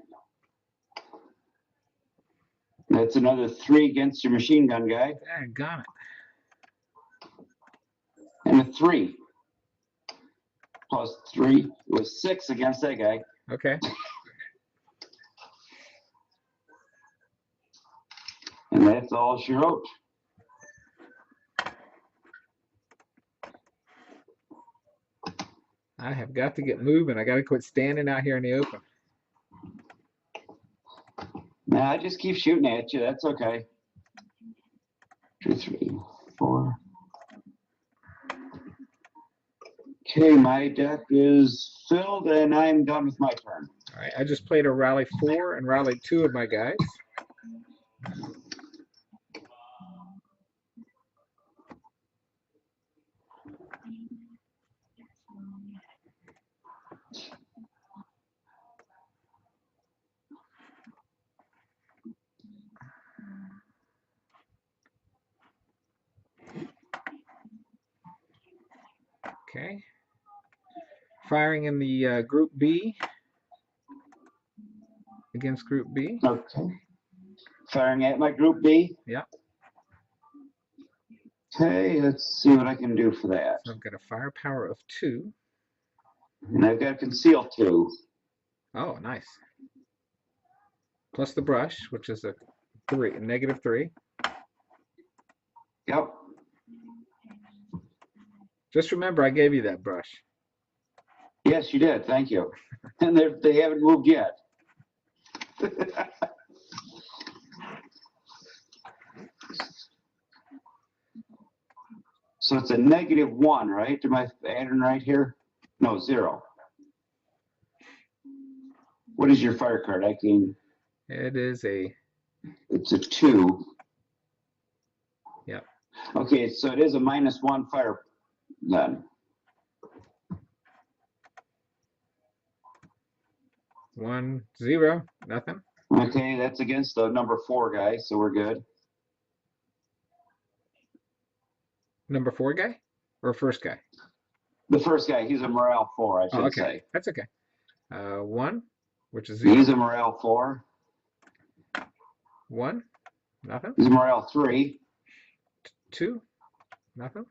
That's another 3 against your machine gun guy. Got it. And a 3 + 3 was 6 against that guy. Okay. And that's all she wrote. I have got to get moving. I got to quit standing out here in the open. Nah, I just keep shooting at you. That's okay. 2, 3, 4. Okay, my deck is filled and I'm done with my turn. All right, I just played a rally 4 and rallied 2 of my guys. Okay. Firing in the group B against group B. Okay. Firing at my group B. Yep. Okay, let's see what I can do for that. So I've got a firepower of 2. And I've got conceal 2. Oh, nice. Plus the brush, which is a -3. Yep. Just remember, I gave you that brush. Yes, you did. Thank you. And they haven't moved yet. So it's a -1, right? Am I adding right here? No, 0. What is your fire card? I can. It is a. It's a 2. Yep. Okay, so it is a -1 fire then. 1, 0, nothing. Okay, that's against the number 4 guy, so we're good. Number 4 guy or first guy? The first guy, he's a morale 4, I should okay. say. That's okay. 1, which is 0. He's a morale 4. 1, nothing. He's a morale 3. 2, nothing.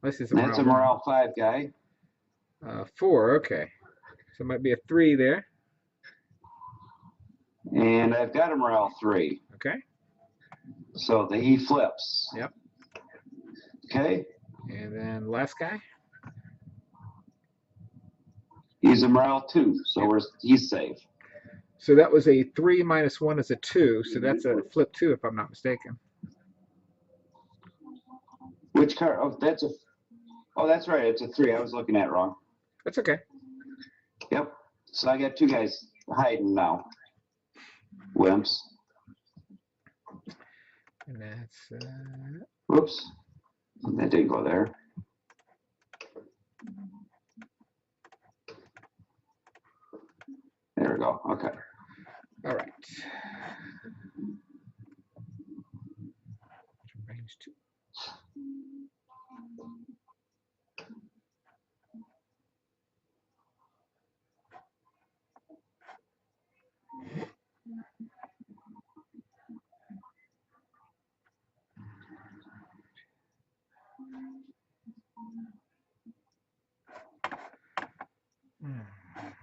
Unless it's That's a morale 5 guy. 4, okay. So it might be a 3 there. And I've got a morale 3. Okay. So he flips. Yep. Okay. And then last guy. He's a morale 2, so he's safe. So that was a 3 minus 1 is a 2, so that's a flip 2 if I'm not mistaken. Which card? Oh, that's right. It's a 3. I was looking at it wrong. That's okay. Yep. So I got 2 guys hiding now. Wimps. And that's Whoops. That didn't go there. There we go. Okay. all right. Range 2.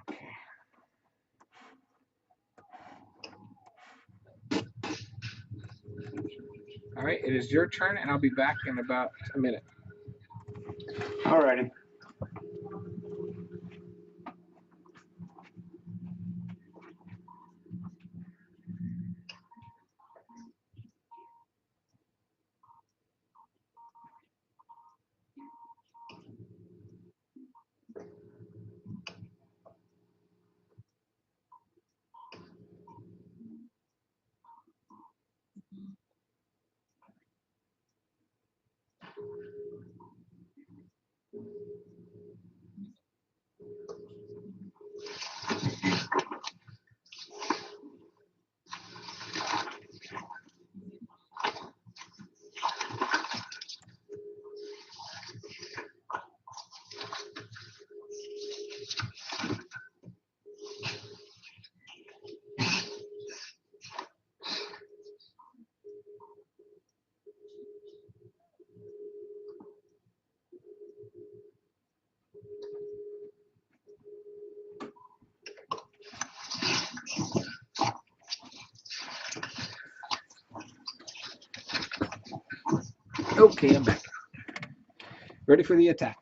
Okay. All right, it is your turn, and I'll be back in about a minute. All righty. Okay, I'm back. Ready for the attack.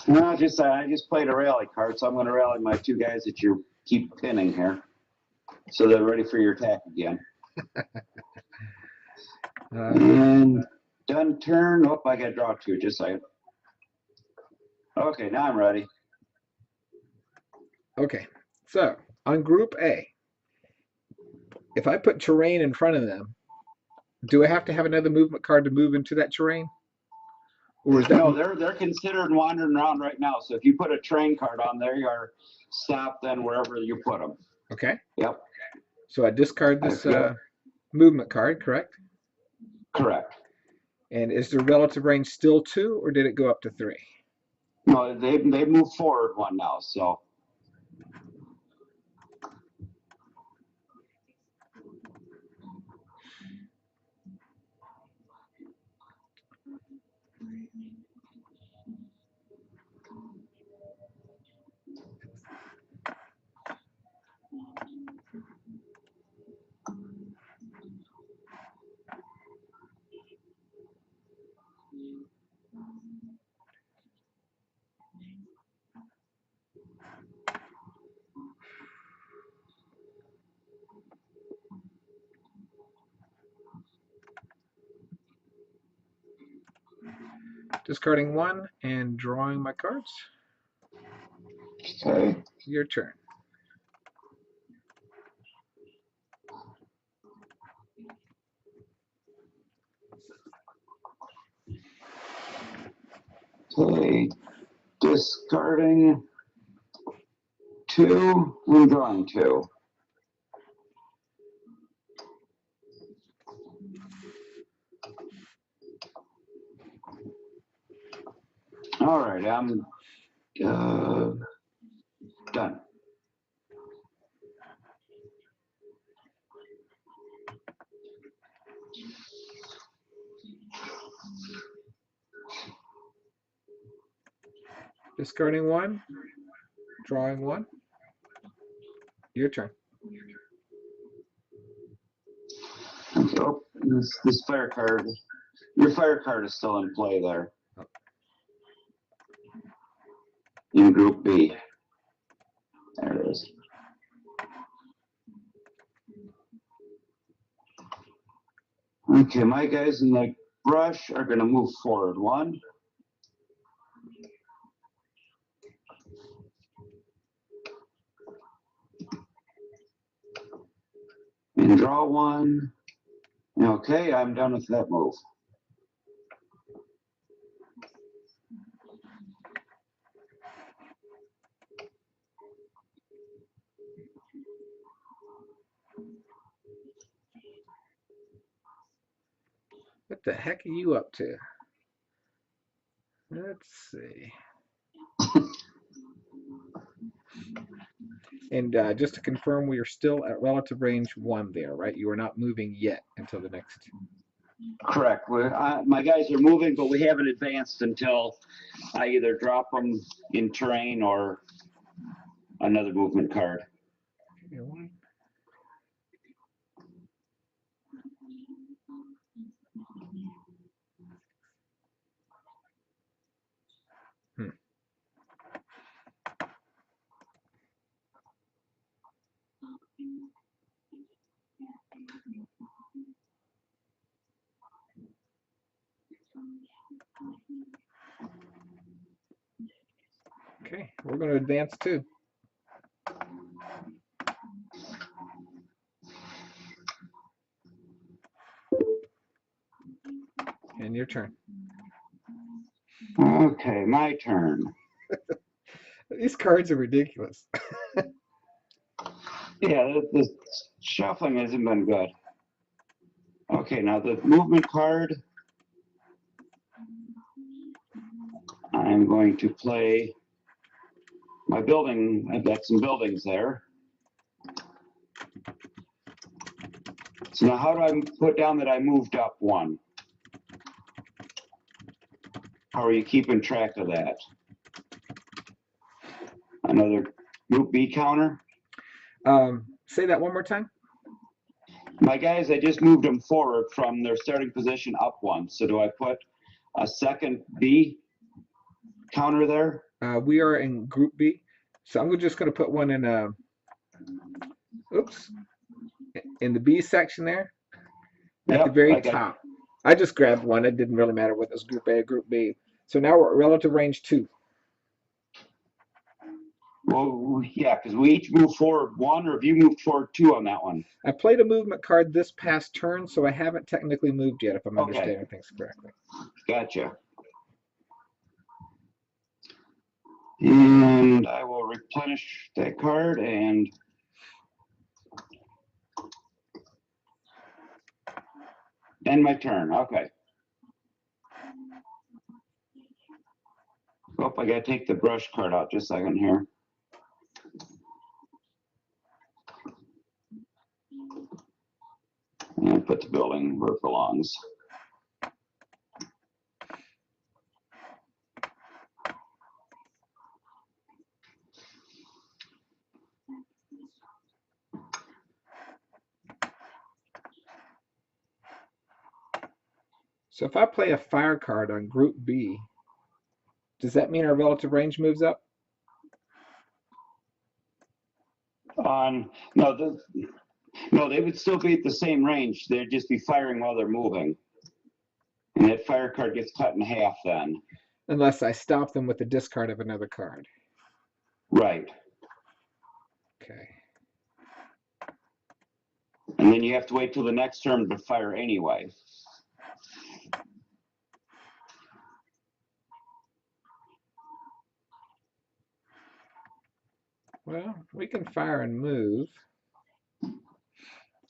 No, I just played a rally card, so I'm going to rally my 2 guys that you keep pinning here, so they're ready for your attack again. And done turn. Oh, I got to draw 2. Just a second. Okay, now I'm ready. Okay, so on Group A, if I put terrain in front of them, do I have to have another movement card to move into that terrain? Or is that No, they're considered wandering around right now. So if you put a train card on there, you are stopped then wherever you put them. okay? Yep. So I discard this movement card, correct? Correct. And is the relative range still 2, or did it go up to 3? No, they moved forward 1 now. So. Discarding 1 and drawing my cards. Okay. Your turn. Okay. Discarding 2 and drawing 2. All right, I'm done. Discarding 1, drawing 1. Your turn. Oh, this fire card. Your fire card is still in play there. In Group B. is. Okay, my guys in the brush are going to move forward. 1. And draw 1. Okay, I'm done with that move. What the heck are you up to? Let's see. And just to confirm, we are still at relative range 1 there, right? You are not moving yet until the next. Correct. My guys are moving, but we haven't advanced until I either drop them in terrain or another movement card. Okay, 1. Okay, we're going to advance too. And your turn. Okay, my turn. These cards are ridiculous. Yeah, the shuffling hasn't been good. Okay, now the movement card. I'm going to play my building. I've got some buildings there. So now how do I put down that I moved up 1? How are you keeping track of that? Another group B counter? Say that one more time. My guys, I just moved them forward from their starting position up 1. So do I put a second B counter there? We are in Group B. So I'm just going to put one in, oops, in the B section there at the very top. I just grabbed one. It didn't really matter whether it was Group A or Group B. So now we're at relative range 2. Well, yeah, because we each moved forward 1, or have you moved forward 2 on that one? I played a movement card this past turn, so I haven't technically moved yet, if I'm understanding things correctly. Gotcha. And I will replenish that card and end my turn. Okay. Oh, I gotta take the brush card out just a second here. And put the building where it belongs. So if I play a fire card on Group B, does that mean our relative range moves up? No, they would still be at the same range. They'd just be firing while they're moving. And that fire card gets cut in half then. Unless I stop them with the discard of another card. Right. Okay. And then you have to wait till the next turn to fire anyway. Well, we can fire and move.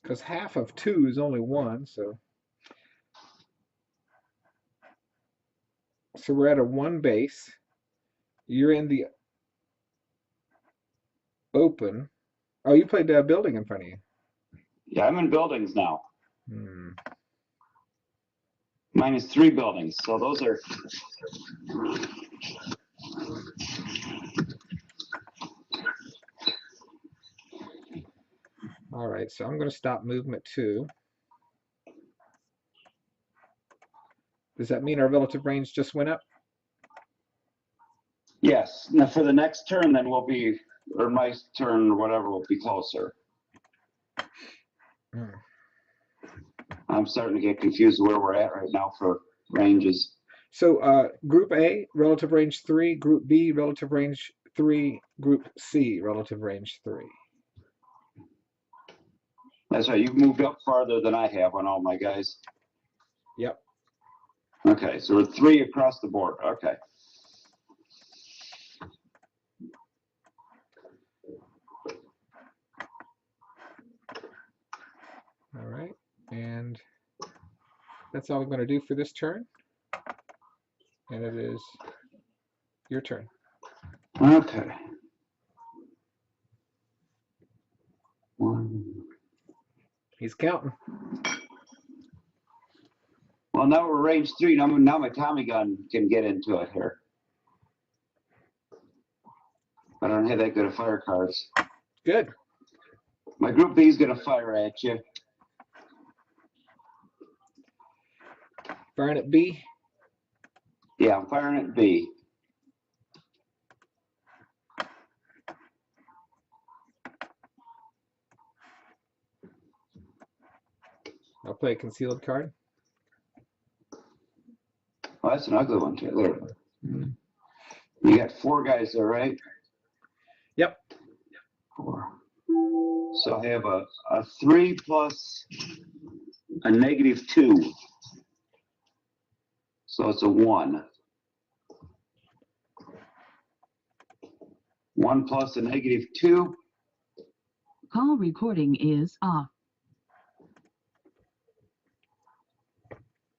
Because half of 2 is only 1, so. So we're at a 1 base. You're in the open. Oh, you played a building in front of you. Yeah, I'm in buildings now. Hmm. Mine is 3 buildings, so those are. All right, so I'm going to stop movement 2. Does that mean our relative range just went up? Yes. Now for the next turn, then we'll be or my turn or whatever will be closer. Hmm. I'm starting to get confused where we're at right now for ranges. So Group A, relative range 3. Group B, relative range 3. Group C, relative range 3. That's right. You've moved up farther than I have on all my guys. Yep. Okay, so we're 3 across the board. Okay. All right. And that's all I'm going to do for this turn. And it is your turn. Okay. 1. He's counting. Well, now we're range 3. Now my Tommy gun can get into it here. I don't have that good of fire cards. Good. My Group B is going to fire at you. Firing at B. Yeah, I'm firing at B. I'll play a concealed card. Oh, that's an ugly one, too. There. You got 4 guys there, right? Yep. 4. So I have a 3 plus a -2. So it's a 1. 1 plus a -2. Call recording is off.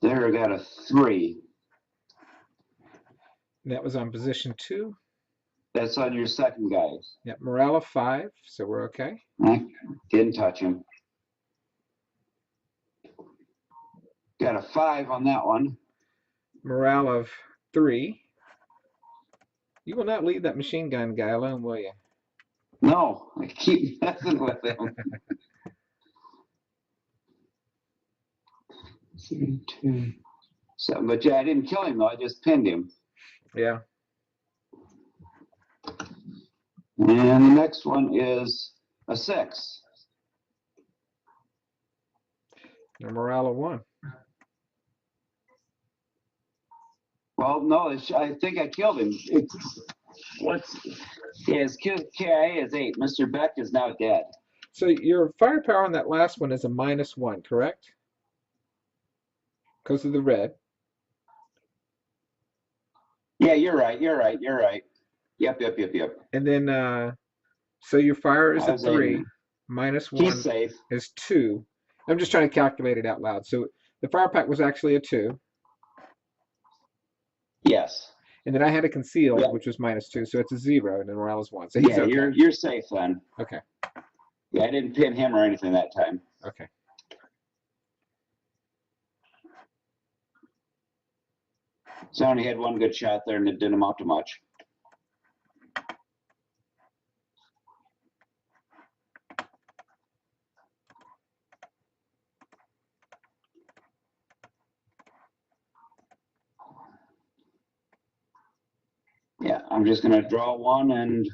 There, I got a 3. And that was on position 2. That's on your second guy. Yep. Morale of 5, so we're okay. I didn't touch him. Got a 5 on that one. Morale of 3. You will not leave that machine gun guy alone, will you? No, I keep messing with him. 3, 2, 7. But yeah, I didn't kill him though. I just pinned him. Yeah. And the next one is a 6. A morale of 1. Well, no, I think I killed him. His KIA is 8. Mr. Beck is now dead. So your firepower on that last one is a -1, correct? Because of the red. Yeah, you're right. Yep. And then, so your fire is I a was 3. aiming. -1 He's safe. is 2. I'm just trying to calculate it out loud. So the fire pack was actually a 2. Yes. And then I had a concealed, Yeah. which was -2. So it's a 0, and then morale is 1. So he's Yeah, okay. you're safe then. Okay. Yeah, I didn't pin him or anything that time. Okay. So I only had 1 good shot there and it didn't amount to much. Yeah, I'm just going to draw 1 and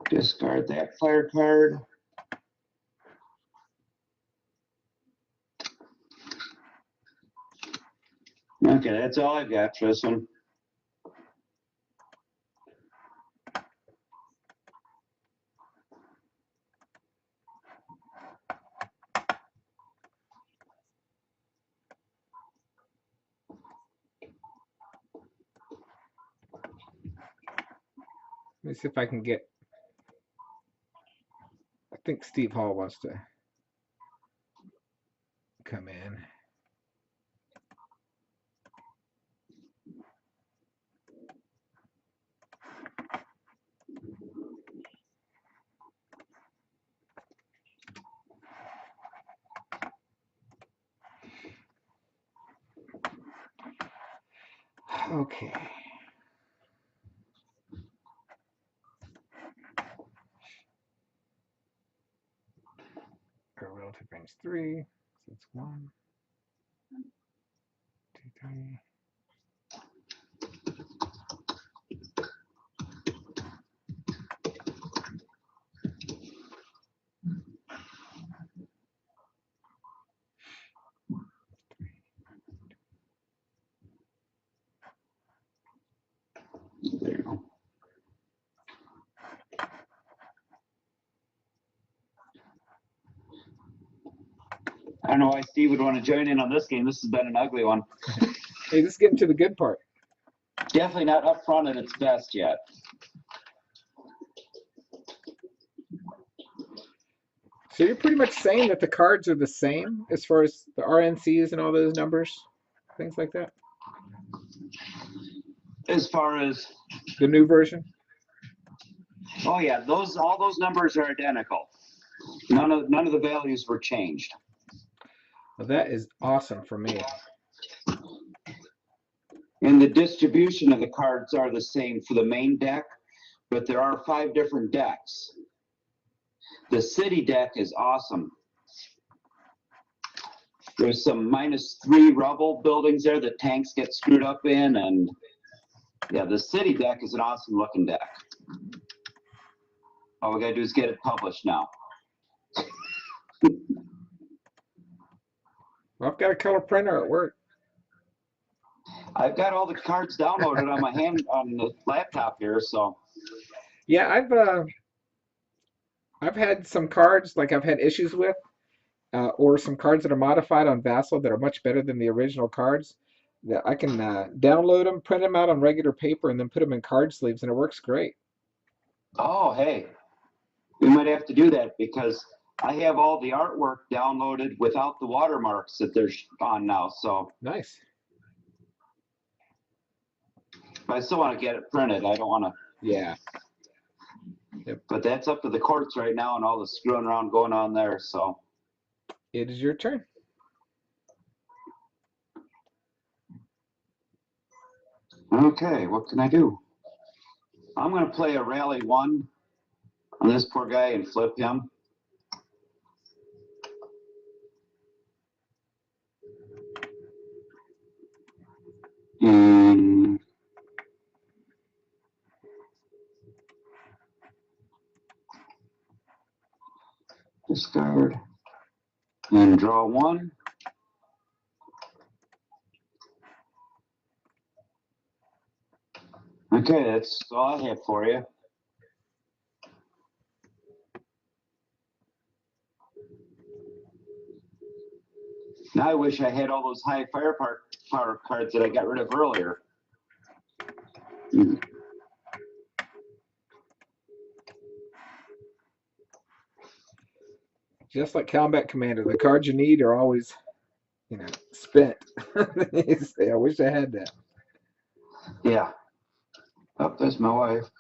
discard that fire card. Okay, that's all I've got for this one. Let me see if I can get. I think Steve Hall wants to come in. Okay. Our relative range 3. So it's 1, 2, 3. I don't know why Steve would want to join in on this game. This has been an ugly one. Hey, just getting to the good part. Definitely not up front at its best yet. So you're pretty much saying that the cards are the same as far as the RNCs and all those numbers, things like that? As far as, The new version? oh yeah, all those numbers are identical. None of the values were changed. Well, that is awesome for me. And the distribution of the cards are the same for the main deck, but there are 5 different decks. The city deck is awesome. There's some -3 rubble buildings there that tanks get screwed up in, and yeah, the city deck is an awesome looking deck. All we gotta do is get it published now. Well, I've got a color printer at work. I've got all the cards downloaded on the laptop here, so. Yeah, I've had some cards like I've had issues with, or some cards that are modified on Vassal that are much better than the original cards. That I can download them, print them out on regular paper, and then put them in card sleeves, and it works great. Oh, hey, we might have to do that because I have all the artwork downloaded without the watermarks that they're on now, so. Nice. But I still want to get it printed. I don't want to. Yeah. But that's up to the courts right now and all the screwing around going on there, so. It is your turn. Okay, what can I do? I'm going to play a rally 1 on this poor guy and flip him. And discard and draw 1. Okay, that's all I have for you. Now I wish I had all those high firepower cards that I got rid of earlier. Just like Combat Commander, the cards you need are always, spent. You say, I wish I had that. Yeah. Oh, there's my wife.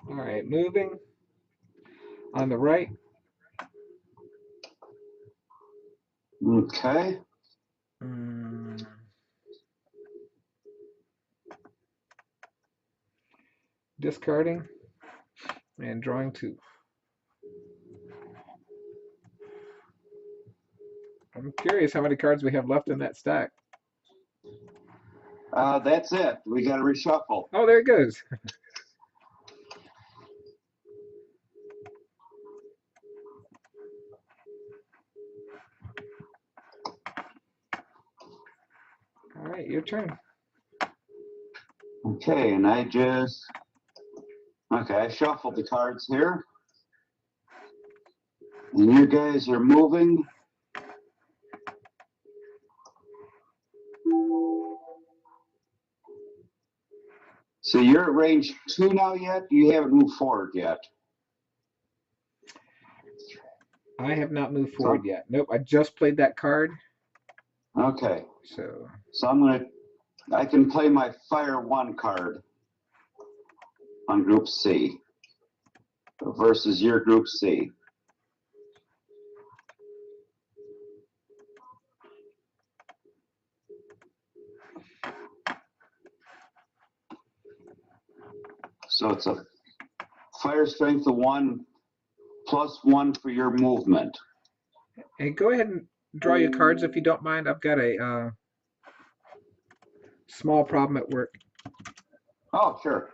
All right, moving on the right. Okay. Discarding and drawing 2. I'm curious how many cards we have left in that stack. That's it. We got to reshuffle. Oh, there it goes. All right, your turn. Okay, and I shuffled the cards here. And you guys are moving. So you're at range 2 now yet? You haven't moved forward yet. I have not moved forward yet. Nope, I just played that card. Okay. So I can play my Fire 1 card on Group C versus your Group C. So it's a fire strength of 1 +1 for your movement. Hey, go ahead and draw you cards if you don't mind? I've got a small problem at work. Oh, sure.